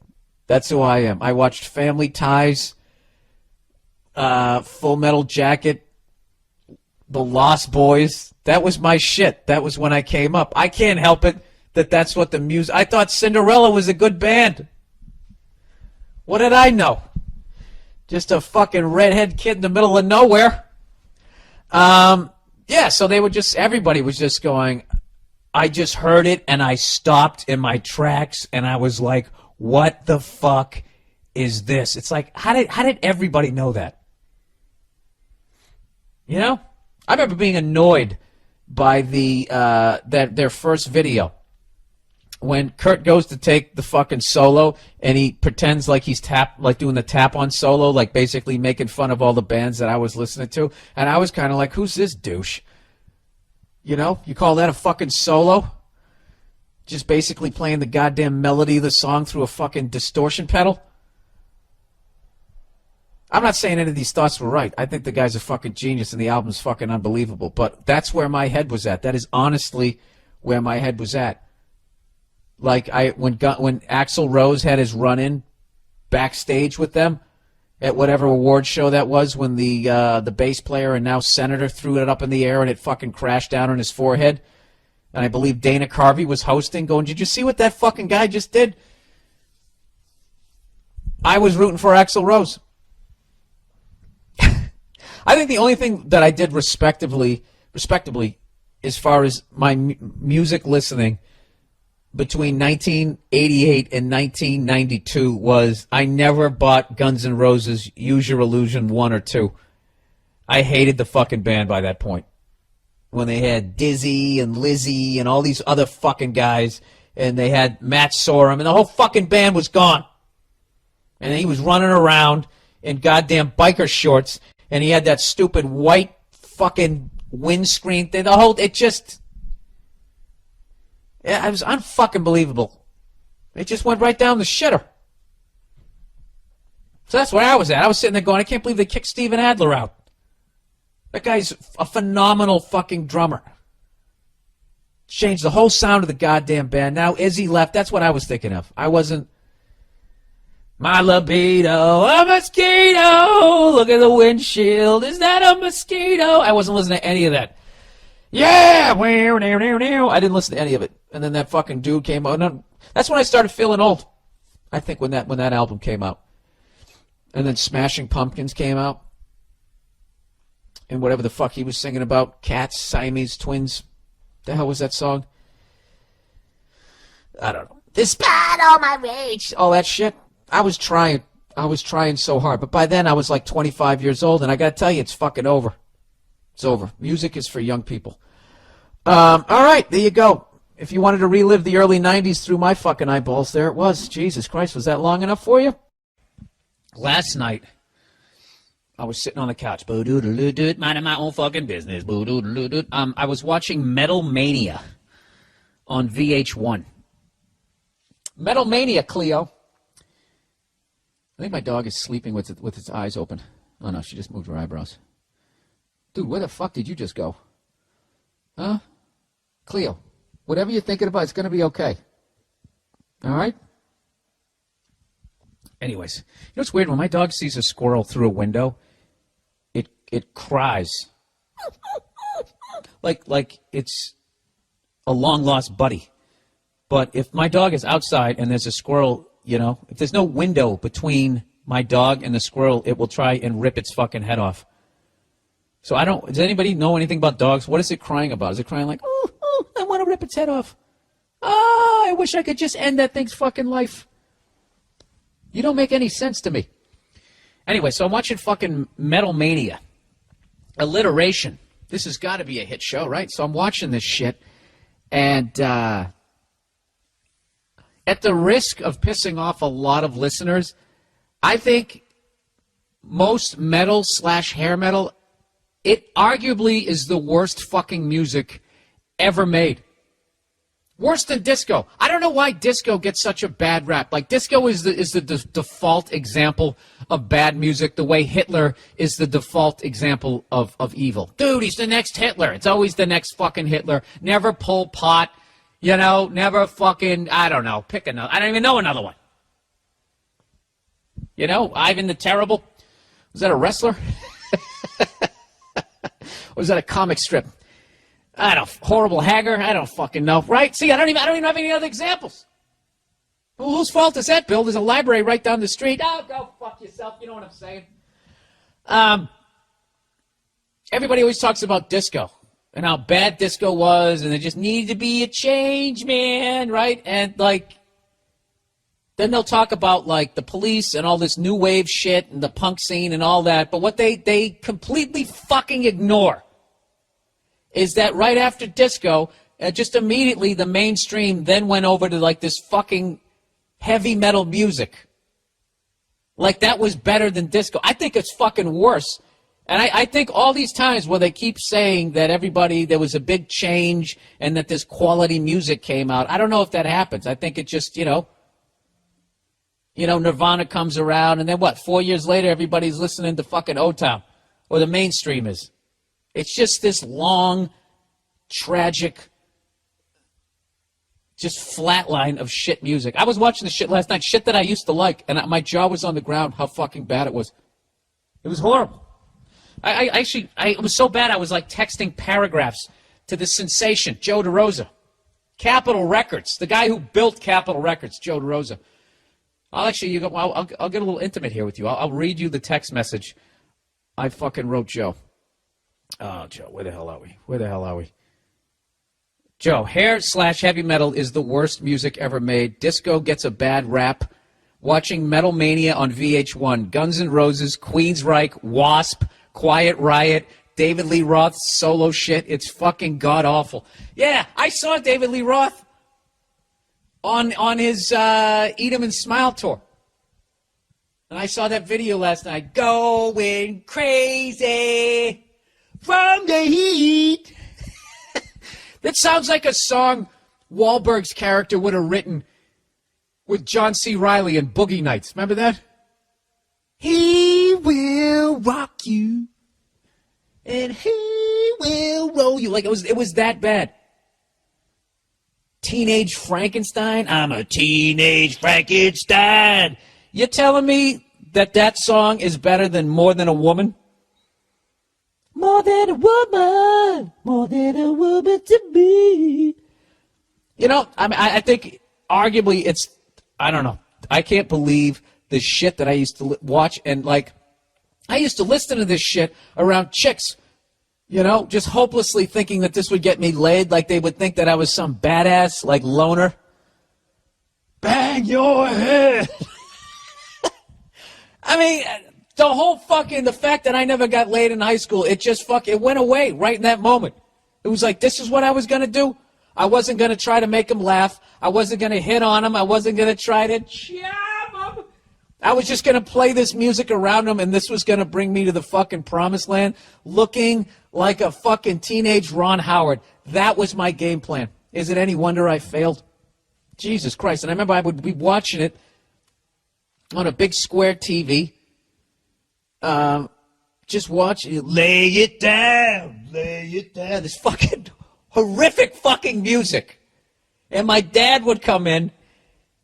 That's who I am. I watched Family Ties, Full Metal Jacket, The Lost Boys. That was my shit. That was when I came up. I can't help it that's what the music... I thought Cinderella was a good band. What did I know? Just a fucking redhead kid in the middle of nowhere. Yeah, so they were just... Everybody was just going... I just heard it, and I stopped in my tracks, and I was like, what the fuck is this? It's like, how did everybody know that? You know? I remember being annoyed by their first video. When Kurt goes to take the fucking solo, and he pretends like he's doing the tap-on solo, like basically making fun of all the bands that I was listening to, and I was kind of like, who's this douche? You know, you call that a fucking solo? Just basically playing the goddamn melody of the song through a fucking distortion pedal? I'm not saying any of these thoughts were right. I think the guy's a fucking genius and the album's fucking unbelievable. But that's where my head was at. That is honestly where my head was at. Like when Axl Rose had his run-in backstage with them at whatever award show that was, when the bass player and now senator threw it up in the air and it fucking crashed down on his forehead. And I believe Dana Carvey was hosting, going, did you see what that fucking guy just did? I was rooting for Axl Rose. I think the only thing that I did respectably, as far as my music listening between 1988 and 1992 was I never bought Guns N' Roses' Use Your Illusion 1 or 2. I hated the fucking band by that point. when they had Dizzy and Lizzy and all these other fucking guys, and they had Matt Sorum, and the whole fucking band was gone. And he was running around in goddamn biker shorts, and he had that stupid white fucking windscreen thing. It was unfucking believable. It just went right down the shitter. So that's where I was at. I was sitting there going, I can't believe they kicked Steven Adler out. That guy's a phenomenal fucking drummer. Changed the whole sound of the goddamn band. Now Izzy left. That's what I was thinking of. I wasn't. My libido, a mosquito. Look at the windshield. Is that a mosquito? I wasn't listening to any of that. Yeah, I didn't listen to any of it. And then that fucking dude came out. That's when I started feeling old. I think when that album came out. And then Smashing Pumpkins came out. And whatever the fuck he was singing about, cats, Siamese twins. The hell was that song? I don't know. Despite all my rage, all that shit. I was trying so hard. But by then I was like 25 years old, and I got to tell you, it's fucking over. It's over. Music is for young people. All right, there you go. If you wanted to relive the early 90s through my fucking eyeballs, there it was. Jesus Christ, was that long enough for you? Last night, I was sitting on the couch, minding my own fucking business. I was watching Metal Mania on VH1. Metal Mania, Cleo. I think my dog is sleeping with its eyes open. Oh, no, she just moved her eyebrows. Dude, where the fuck did you just go? Huh? Cleo, whatever you're thinking about, it's going to be okay. All right? Anyways, you know what's weird? When my dog sees a squirrel through a window, it cries. like it's a long-lost buddy. But if my dog is outside and there's a squirrel, if there's no window between my dog and the squirrel, it will try and rip its fucking head off. So does anybody know anything about dogs? What is it crying about? Is it crying like, oh, I want to rip its head off. Oh, I wish I could just end that thing's fucking life. You don't make any sense to me. Anyway, so I'm watching fucking Metal Mania. Alliteration. This has got to be a hit show, right? So I'm watching this shit, and at the risk of pissing off a lot of listeners, I think most metal/hair metal, it arguably is the worst fucking music ever made. Worse than disco. I don't know why disco gets such a bad rap. Like, disco is the default example of bad music, the way Hitler is the default example of evil. Dude, he's the next Hitler. It's always the next fucking Hitler. Never Pol Pot. Never fucking, I don't know, pick another. I don't even know another one. Ivan the Terrible. Was that a wrestler? Or was that a comic strip? I don't, Horrible Haggard, I don't fucking know, right? See, I don't even have any other examples. Well, whose fault is that, Bill? There's a library right down the street. Oh, go fuck yourself, you know what I'm saying? Everybody always talks about disco and how bad disco was, and there just needed to be a change, man, right? And, then they'll talk about, the Police and all this new wave shit and the punk scene and all that, but what they completely fucking ignore is that right after disco, just immediately the mainstream then went over to this fucking heavy metal music. That was better than disco. I think it's fucking worse. And I think all these times where they keep saying that there was a big change and that this quality music came out, I don't know if that happens. I think it just, Nirvana comes around and then 4 years later everybody's listening to fucking O-Town, or the mainstream is. It's just this long, tragic, just flat line of shit music. I was watching the shit last night, shit that I used to like, and my jaw was on the ground how fucking bad it was. It was horrible. It was so bad I was texting paragraphs to the sensation, Joe DeRosa. Capitol Records, the guy who built Capitol Records, Joe DeRosa. I'll get a little intimate here with you. I'll read you the text message I fucking wrote Joe. Oh, Joe, where the hell are we? Joe, hair/heavy metal is the worst music ever made. Disco gets a bad rap. Watching Metal Mania on VH1. Guns N' Roses, Queensryche, Wasp, Quiet Riot, David Lee Roth's solo shit. It's fucking god-awful. Yeah, I saw David Lee Roth on his Eat 'em and Smile tour. And I saw that video last night. Going crazy from the heat. That sounds like a song Wahlberg's character would have written with John C. Reilly in Boogie Nights. Remember that? He will rock you, and he will roll you. Like, it was that bad. Teenage Frankenstein? I'm a teenage Frankenstein. You're telling me that song is better than More Than a Woman? More than a woman to me. You know, I think arguably it's, I don't know. I can't believe the shit that I used to watch. And, like, I used to listen to this shit around chicks, you know, just hopelessly thinking that this would get me laid. Like, they would think that I was some badass, like, loner. Bang your head. I mean, the fact that I never got laid in high school, it went away right in that moment. It was like, this is what I was going to do. I wasn't going to try to make them laugh. I wasn't going to hit on them. I wasn't going to try to jam them. I was just going to play this music around them, and this was going to bring me to the fucking promised land, looking like a fucking teenage Ron Howard. That was my game plan. Is it any wonder I failed? Jesus Christ. And I remember I would be watching it on a big square TV. Just watch it. Lay it down. This fucking horrific fucking music. And my dad would come in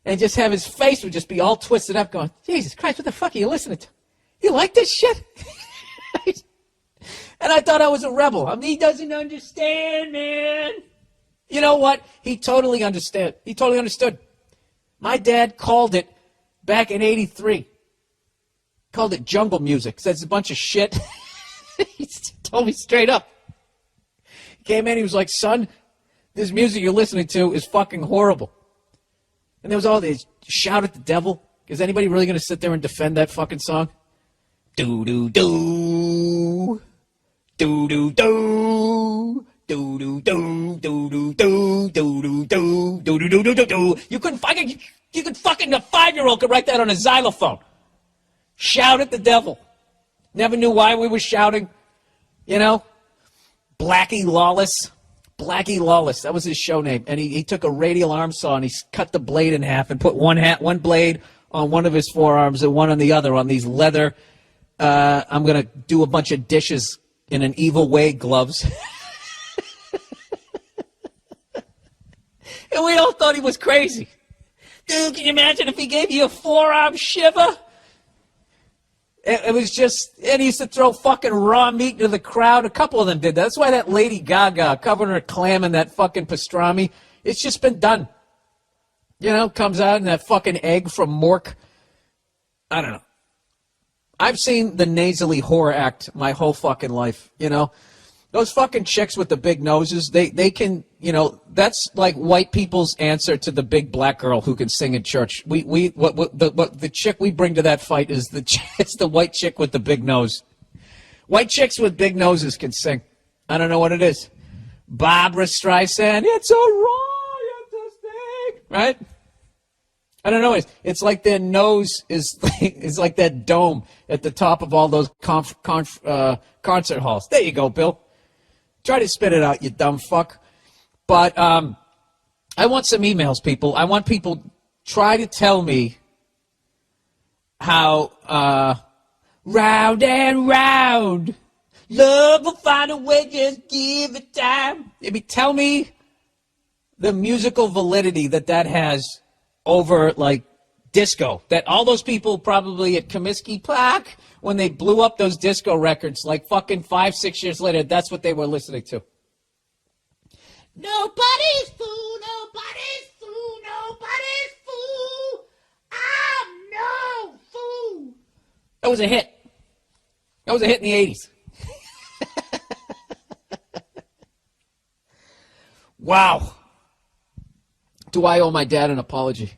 and just have his face would just be all twisted up going, Jesus Christ, what the fuck are you listening to? You like this shit? And I thought I was a rebel. I mean, he doesn't understand, man. You know what? He totally understood. My dad called it back in 83. Called it jungle music. Says it's a bunch of shit. He told me straight up. He came in, he was like, son, this music you're listening to is fucking horrible. And there was all this shout at the devil. Is anybody really going to sit there and defend that fucking song? Do-do-do. Do-do-do. Do-do-do. Do-do-do. Do-do-do. Do-do-do-do-do. You could fucking, a 5-year-old could write that on a xylophone. Shout at the devil. Never knew why we were shouting. You know? Blackie Lawless. That was his show name. And he took a radial arm saw and he cut the blade in half and put one blade on one of his forearms and one on the other on these leather, I'm going to do a bunch of dishes in an evil way gloves. And we all thought he was crazy. Dude, can you imagine if he gave you a forearm shiver? It was just, and he used to throw fucking raw meat into the crowd. A couple of them did that. That's why that Lady Gaga covering her clam in that fucking pastrami, it's just been done. You know, comes out in that fucking egg from Mork. I don't know. I've seen the nasally whore act my whole fucking life, you know. Those fucking chicks with the big noses, they can, you know, that's like white people's answer to the big black girl who can sing in church. The chick we bring to that fight is it's the white chick with the big nose. White chicks with big noses can sing. I don't know what it is. Barbra Streisand, it's a riot this thing, right? I don't know. It's like their nose is like that dome at the top of all those concert halls. There you go, Bill. Try to spit it out, you dumb fuck. But I want some emails, people. I want people try to tell me how round and round love will find a way, just give it time. Maybe tell me the musical validity that has over, like, disco. That all those people probably at Comiskey Park, when they blew up those disco records, like fucking 5-6 years later, that's what they were listening to. Nobody's fool, nobody's fool, nobody's fool. I'm no fool. That was a hit. That was a hit in the 80s. Wow. Do I owe my dad an apology?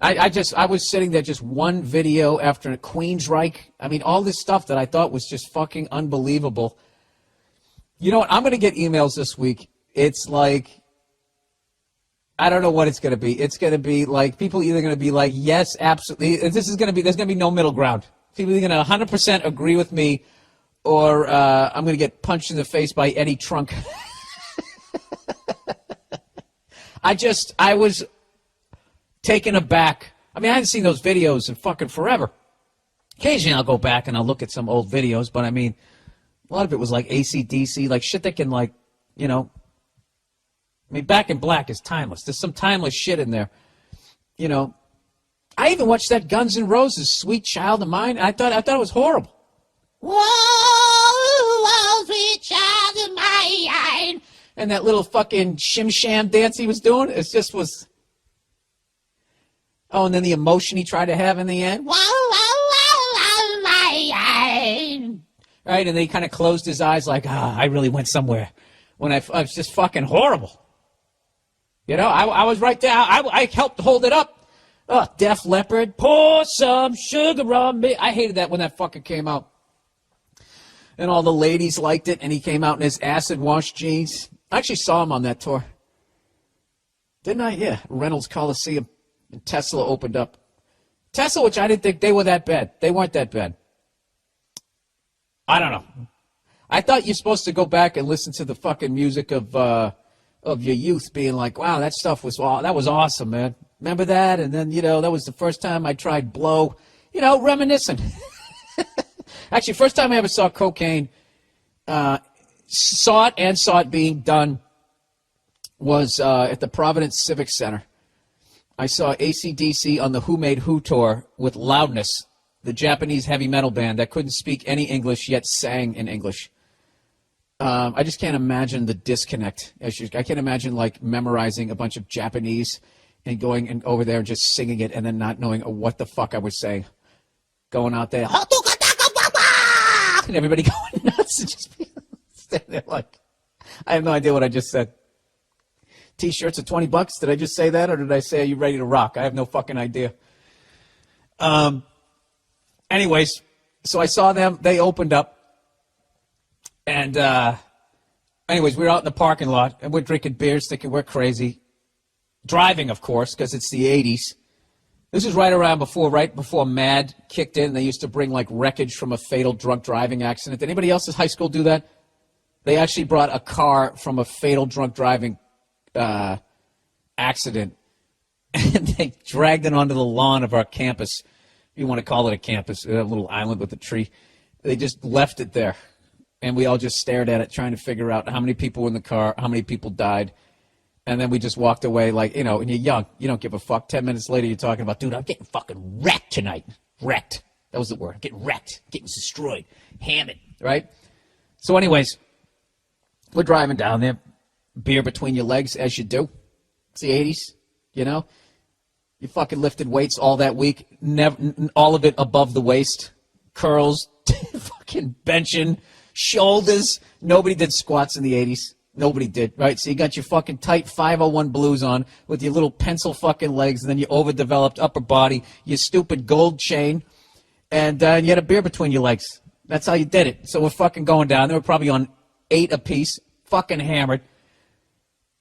I was sitting there just one video after Queensryche. I mean, all this stuff that I thought was just fucking unbelievable. You know what? I'm going to get emails this week. It's like, I don't know what it's going to be. It's going to be like, people either going to be like, yes, absolutely. There's going to be no middle ground. People are going to 100% agree with me, or I'm going to get punched in the face by Eddie Trunk. I was taken aback. I mean, I hadn't seen those videos in fucking forever. Occasionally I'll go back and I'll look at some old videos, but I mean, a lot of it was like AC/DC, like shit that can like, you know, I mean, Back in Black is timeless. There's some timeless shit in there. You know, I even watched that Guns N' Roses, Sweet Child of Mine. I thought it was horrible. Whoa, whoa, sweet child of mine. And that little fucking shim-sham dance he was doing, it just was... Oh, and then the emotion he tried to have in the end. Whoa, whoa, whoa, mine. Right, and then he kind of closed his eyes like, I really went somewhere. When I was just fucking horrible. You know, I was right there. I helped hold it up. Oh, Def Leppard, pour some sugar on me. I hated that when that fucking came out. And all the ladies liked it, and he came out in his acid-wash jeans. I actually saw him on that tour. Didn't I? Yeah, Reynolds Coliseum. And Tesla opened up. Tesla, which I didn't think they were that bad. They weren't that bad. I don't know. I thought you're supposed to go back and listen to the fucking music of your youth, being like, wow, that stuff was awesome, man. Remember that? And then, you know, that was the first time I tried blow. You know, reminiscing. Actually, first time I ever saw cocaine, saw it being done, was at the Providence Civic Center. I saw AC/DC on the Who Made Who tour with Loudness, the Japanese heavy metal band that couldn't speak any English yet sang in English. I just can't imagine the disconnect. I can't imagine like memorizing a bunch of Japanese and going over there and just singing it and then not knowing what the fuck I was saying. Going out there, and everybody going nuts and just standing there like, I have no idea what I just said. T-shirts are $20. Did I just say that, or did I say, are you ready to rock? I have no fucking idea. Anyways, so I saw them. They opened up. And anyways, we were out in the parking lot, and we're drinking beers, thinking we're crazy. Driving, of course, because it's the 80s. This is right before MAD kicked in. They used to bring, like, wreckage from a fatal drunk driving accident. Did anybody else in high school do that? They actually brought a car from a fatal drunk driving accident, and they dragged it onto the lawn of our campus. If you want to call it a campus, a little island with a tree. They just left it there, and we all just stared at it, trying to figure out how many people were in the car, how many people died, and then we just walked away like, you know, and you're young. You don't give a fuck. 10 minutes later, you're talking about, dude, I'm getting fucking wrecked tonight. Wrecked. That was the word. Getting wrecked. Getting destroyed. Hammered. Right? So anyways, we're driving down there. Beer between your legs, as you do. It's the 80s, you know? You fucking lifted weights all that week. Never, all of it above the waist. Curls. Fucking benching. Shoulders. Nobody did squats in the 80s. Nobody did, right? So you got your fucking tight 501 blues on with your little pencil fucking legs, and then your overdeveloped upper body, your stupid gold chain, and you had a beer between your legs. That's how you did it. So we're fucking going down. They were probably on 8 apiece, fucking hammered.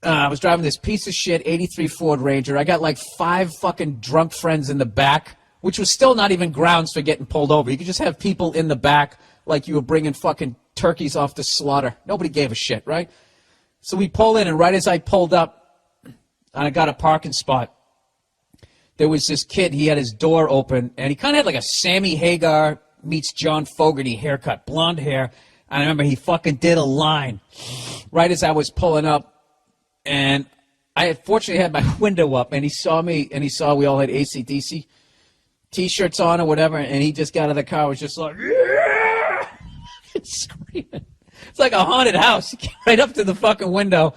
I was driving this piece of shit 83 Ford Ranger. I got like 5 fucking drunk friends in the back, which was still not even grounds for getting pulled over. You could just have people in the back like you were bringing fucking turkeys off the slaughter. Nobody gave a shit, right? So we pull in, and right as I pulled up, and I got a parking spot, there was this kid. He had his door open, and he kind of had like a Sammy Hagar meets John Fogerty haircut, blonde hair. I remember he fucking did a line right as I was pulling up. And I had fortunately had my window up, and he saw me, and he saw we all had AC/DC T-shirts on or whatever, and he just got out of the car, was just like, yeah! Screaming. It's like a haunted house. He came right up to the fucking window,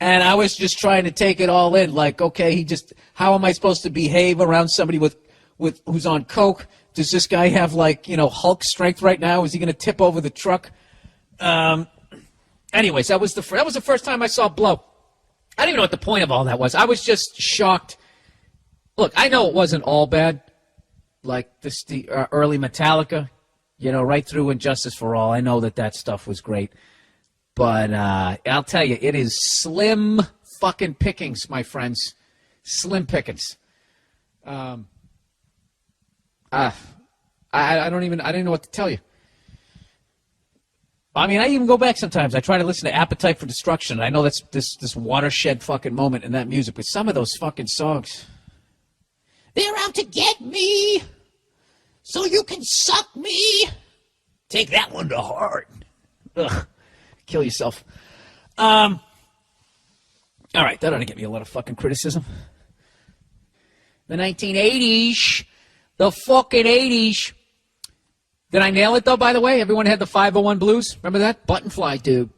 and I was just trying to take it all in. Like, okay, how am I supposed to behave around somebody with who's on coke? Does this guy have, like, you know, Hulk strength right now? Is he going to tip over the truck? Anyways, that was the first time I saw blow. I don't even know what the point of all that was. I was just shocked. Look, I know it wasn't all bad. Like the early Metallica, you know, right through Injustice for All. I know that stuff was great. But I'll tell you, it is slim fucking pickings, my friends. Slim pickings. I didn't know what to tell you. I mean, I even go back sometimes. I try to listen to Appetite for Destruction. I know that's this watershed fucking moment in that music, but some of those fucking songs. They're out to get me, so you can suck me. Take that one to heart. Ugh. Kill yourself. All right, that ought to get me a lot of fucking criticism. The 1980s. The fucking 80s. Did I nail it, though, by the way? Everyone had the 501 blues. Remember that? Buttonfly, dude.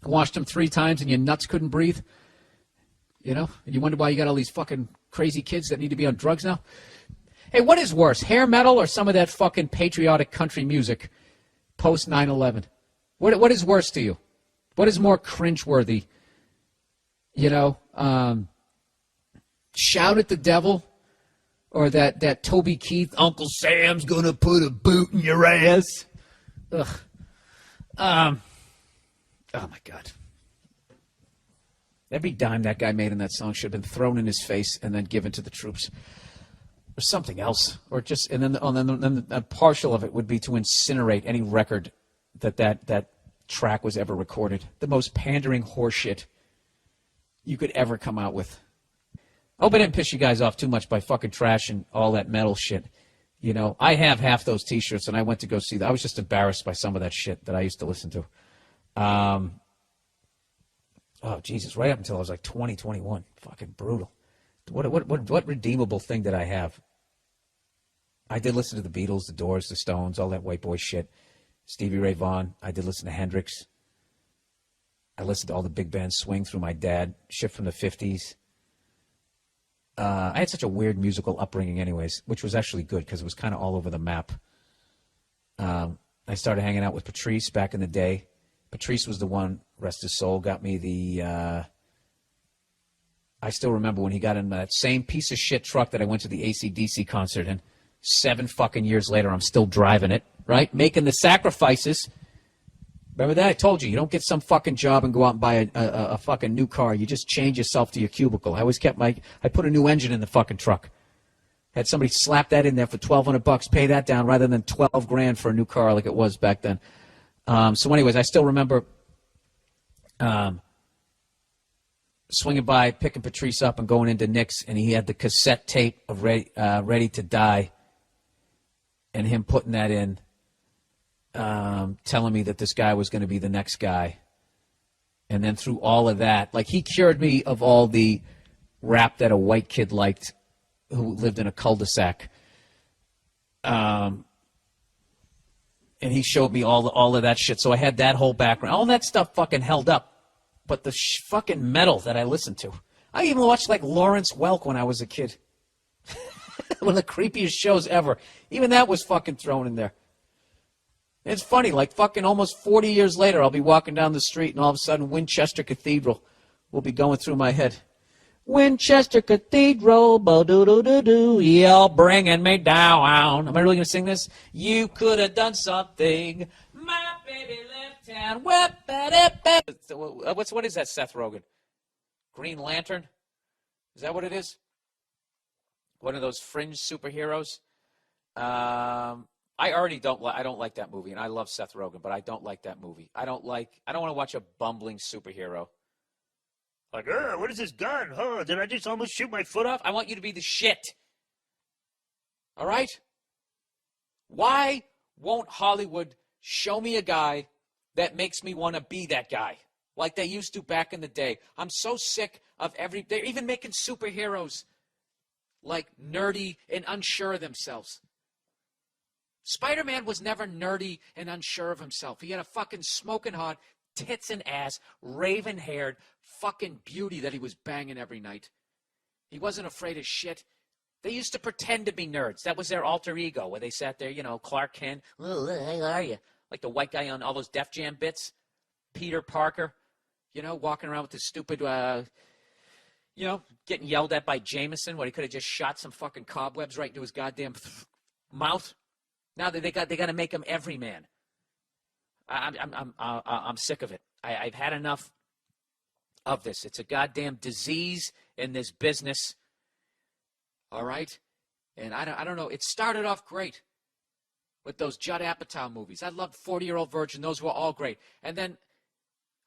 Washed them 3 times and your nuts couldn't breathe. You know? And you wonder why you got all these fucking crazy kids that need to be on drugs now. Hey, what is worse, hair metal or some of that fucking patriotic country music post 9/11? What is worse to you? What is more cringeworthy? You know, Shout at the Devil, or that Toby Keith, Uncle Sam's gonna put a boot in your ass. Ugh. Oh my God. Every dime that guy made in that song should have been thrown in his face and then given to the troops. Or something else. Or just, and then a partial of it would be to incinerate any record that track was ever recorded. The most pandering horseshit you could ever come out with. I hope I didn't piss you guys off too much by fucking trashing all that metal shit. You know, I have half those T-shirts, and I went to go see that. I was just embarrassed by some of that shit that I used to listen to. Oh, Jesus, right up until I was like 20, 21. Fucking brutal. What redeemable thing did I have? I did listen to the Beatles, the Doors, the Stones, all that white boy shit. Stevie Ray Vaughan. I did listen to Hendrix. I listened to all the big band swing through my dad. Shit from the 50s. I had such a weird musical upbringing anyways, which was actually good because it was kind of all over the map. I started hanging out with Patrice back in the day. Patrice was the one, rest his soul, got me the... I still remember when he got in that same piece of shit truck that I went to the AC/DC concert in. 7 fucking years later, I'm still driving it, right? Making the sacrifices. Remember that? I told you, you don't get some fucking job and go out and buy a fucking new car. You just change yourself to your cubicle. I always kept I put a new engine in the fucking truck. Had somebody slap that in there for $1,200, pay that down rather than $12,000 for a new car like it was back then. So anyways, I still remember swinging by, picking Patrice up and going into Nick's, and he had the cassette tape of Ready to Die, and him putting that in. Telling me that this guy was going to be the next guy. And then through all of that, like he cured me of all the rap that a white kid liked who lived in a cul-de-sac. And he showed me all of that shit. So I had that whole background. All that stuff fucking held up. But the fucking metal that I listened to. I even watched like Lawrence Welk when I was a kid. One of the creepiest shows ever. Even that was fucking thrown in there. It's funny, like fucking almost 40 years later, I'll be walking down the street and all of a sudden Winchester Cathedral will be going through my head. Winchester Cathedral, bo-do-do-do-do, you're bringing me down. Am I really going to sing this? You could have done something. My baby left town. What is that, Seth Rogen? Green Lantern? Is that what it is? One of those fringe superheroes? I don't like that movie, and I love Seth Rogen, but I don't like that movie. I don't want to watch a bumbling superhero. Like, what is this gun? Oh, did I just almost shoot my foot off? I want you to be the shit. All right? Why won't Hollywood show me a guy that makes me want to be that guy, like they used to back in the day? I'm so sick of they're even making superheroes like nerdy and unsure of themselves. Spider-Man was never nerdy and unsure of himself. He had a fucking smoking hot, tits and ass, raven-haired fucking beauty that he was banging every night. He wasn't afraid of shit. They used to pretend to be nerds. That was their alter ego, where they sat there, Clark Kent. Oh, how are you? Like the white guy on all those Def Jam bits. Peter Parker, walking around with his stupid, getting yelled at by Jameson, when he could have just shot some fucking cobwebs right into his goddamn mouth. Now they got to make him every man. I'm sick of it. I've had enough of this. It's a goddamn disease in this business. All right? And I don't know. It started off great with those Judd Apatow movies. I loved 40-Year-Old Virgin. Those were all great. And then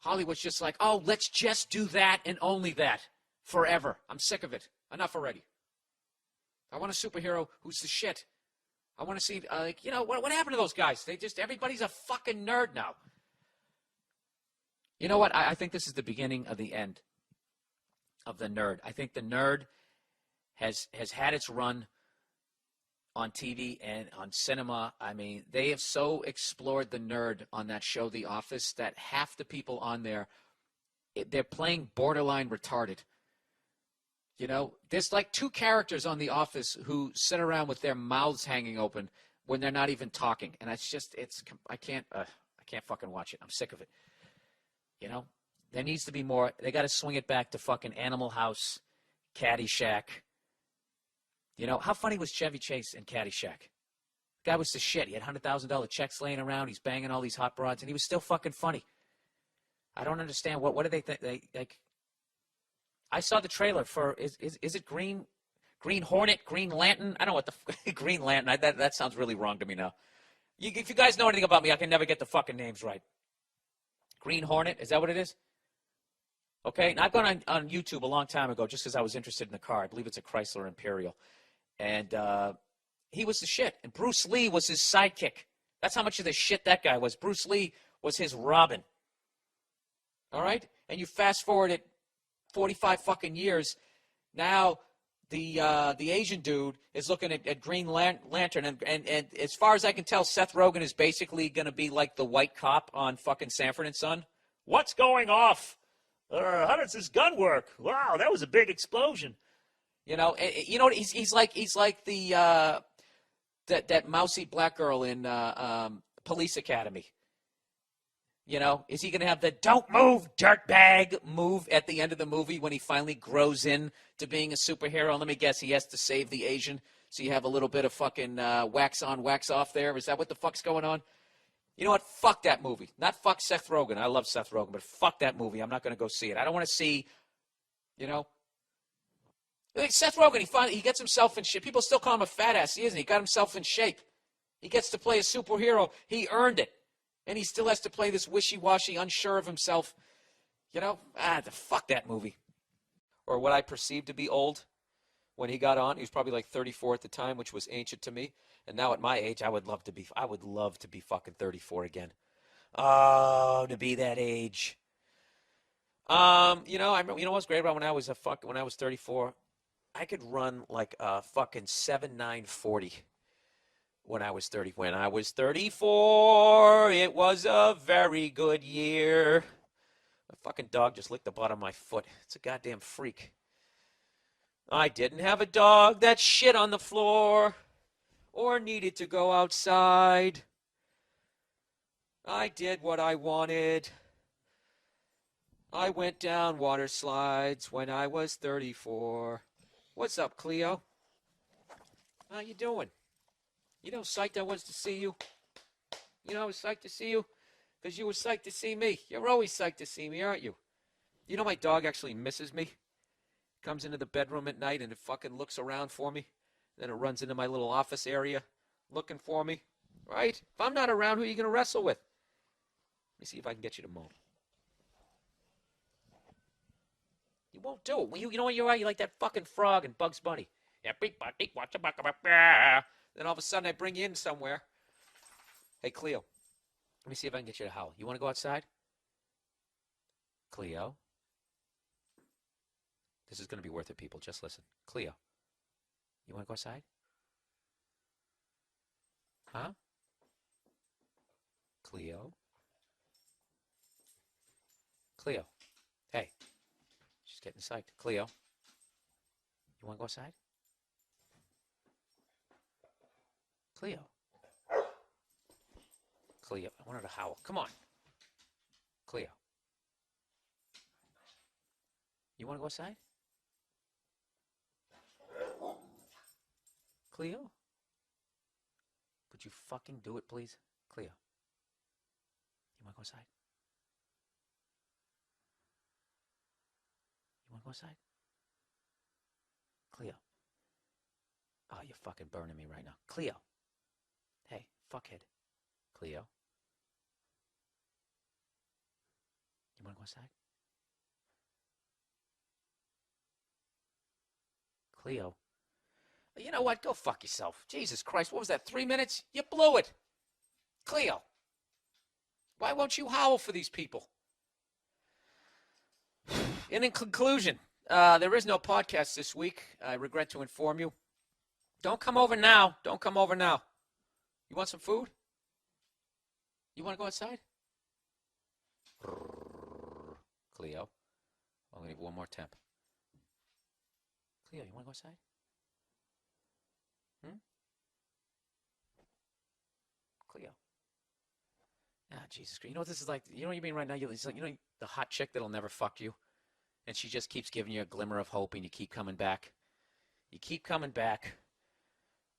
Hollywood's just like, oh, let's just do that and only that forever. I'm sick of it. Enough already. I want a superhero who's the shit. I want to see, what happened to those guys? Everybody's a fucking nerd now. You know what? I think this is the beginning of the end of the nerd. I think the nerd has had its run on TV and on cinema. I mean, they have so explored the nerd on that show, The Office, that half the people on there, they're playing borderline retarded. You know, there's like 2 characters on The Office who sit around with their mouths hanging open when they're not even talking. And I can't fucking watch it. I'm sick of it. You know, there needs to be more. They got to swing it back to fucking Animal House, Caddyshack. You know, how funny was Chevy Chase in Caddyshack? The guy was the shit. He had $100,000 checks laying around. He's banging all these hot broads, and he was still fucking funny. I don't understand. What do they think? Like, I saw the trailer for, is it Green Hornet, Green Lantern? I don't know what the Green Lantern. That sounds really wrong to me now. If you guys know anything about me, I can never get the fucking names right. Green Hornet, is that what it is? Okay, and I've gone on YouTube a long time ago just because I was interested in the car. I believe it's a Chrysler Imperial. And he was the shit. And Bruce Lee was his sidekick. That's how much of the shit that guy was. Bruce Lee was his Robin. All right? And you fast forward it 45 fucking years. Now the Asian dude is looking at Green Lantern. And as far as I can tell, Seth Rogen is basically going to be like the white cop on fucking Sanford and Son. What's going off? How does this gun work? Wow, that was a big explosion. You know, he's like the that mousy black girl in Police Academy. You know, is he going to have the "don't move, dirtbag" move at the end of the movie when he finally grows in to being a superhero? And let me guess, he has to save the Asian, so you have a little bit of fucking wax on, wax off there. Is that what the fuck's going on? You know what? Fuck that movie. Not fuck Seth Rogen. I love Seth Rogen, but fuck that movie. I'm not going to go see it. I don't want to see, you know. Like Seth Rogen, he gets himself in shape. People still call him a fat ass. He isn't. He got himself in shape. He gets to play a superhero. He earned it. And he still has to play this wishy-washy, unsure of himself. You know? Fuck that movie. Or what I perceived to be old when he got on. He was probably like 34 at the time, which was ancient to me. And now at my age, I would love to be fucking 34 again. Oh, to be that age. You know what's great about when I was 34? I could run like a fucking 7.940 when I was 30. When I was 34, it was a very good year. A fucking dog just licked the bottom of my foot. It's a goddamn freak. I didn't have a dog that shit on the floor or needed to go outside. I did what I wanted. I went down water slides when I was 34. What's up, Cleo? How you doing? You know how psyched I was to see you? You know I was psyched to see you? Because you were psyched to see me. You're always psyched to see me, aren't you? You know my dog actually misses me? Comes into the bedroom at night and it fucking looks around for me. Then it runs into my little office area looking for me. Right? If I'm not around, who are you going to wrestle with? Let me see if I can get you to moan. You won't do it. You know what you are? You're like that fucking frog in Bugs Bunny. Then all of a sudden I bring you in somewhere. Hey, Cleo. Let me see if I can get you to howl. You want to go outside? Cleo. This is going to be worth it, people. Just listen. Cleo. You want to go outside? Huh? Cleo? Cleo. Hey. She's getting psyched. Cleo. You want to go outside? Cleo. Cleo. I want her to howl. Come on. Cleo. You want to go outside? Cleo? Could you fucking do it, please? Cleo. You want to go outside? go outside? Cleo. Oh, you're fucking burning me right now. Cleo. Hey, fuckhead. Cleo. You want to go outside? Cleo. You know what? Go fuck yourself. Jesus Christ, what was that, 3 minutes? You blew it. Cleo. Why won't you howl for these people? And in conclusion, there is no podcast this week. I regret to inform you. Don't come over now. Don't come over now. You want some food? You want to go outside? Cleo. I'm going to give one more temp. Cleo, you want to go outside? Cleo. Ah, Jesus Christ. You know what this is like? You know what you mean right now? It's like, you know, the hot chick that'll never fuck you? And she just keeps giving you a glimmer of hope and you keep coming back. You keep coming back.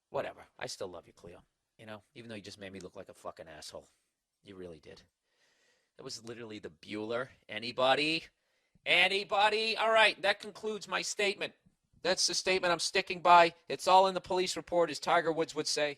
Whatever. I still love you, Cleo. You know, even though you just made me look like a fucking asshole. You really did. That was literally the Bueller. Anybody? Anybody? All right, that concludes my statement. That's the statement I'm sticking by. It's all in the police report, as Tiger Woods would say.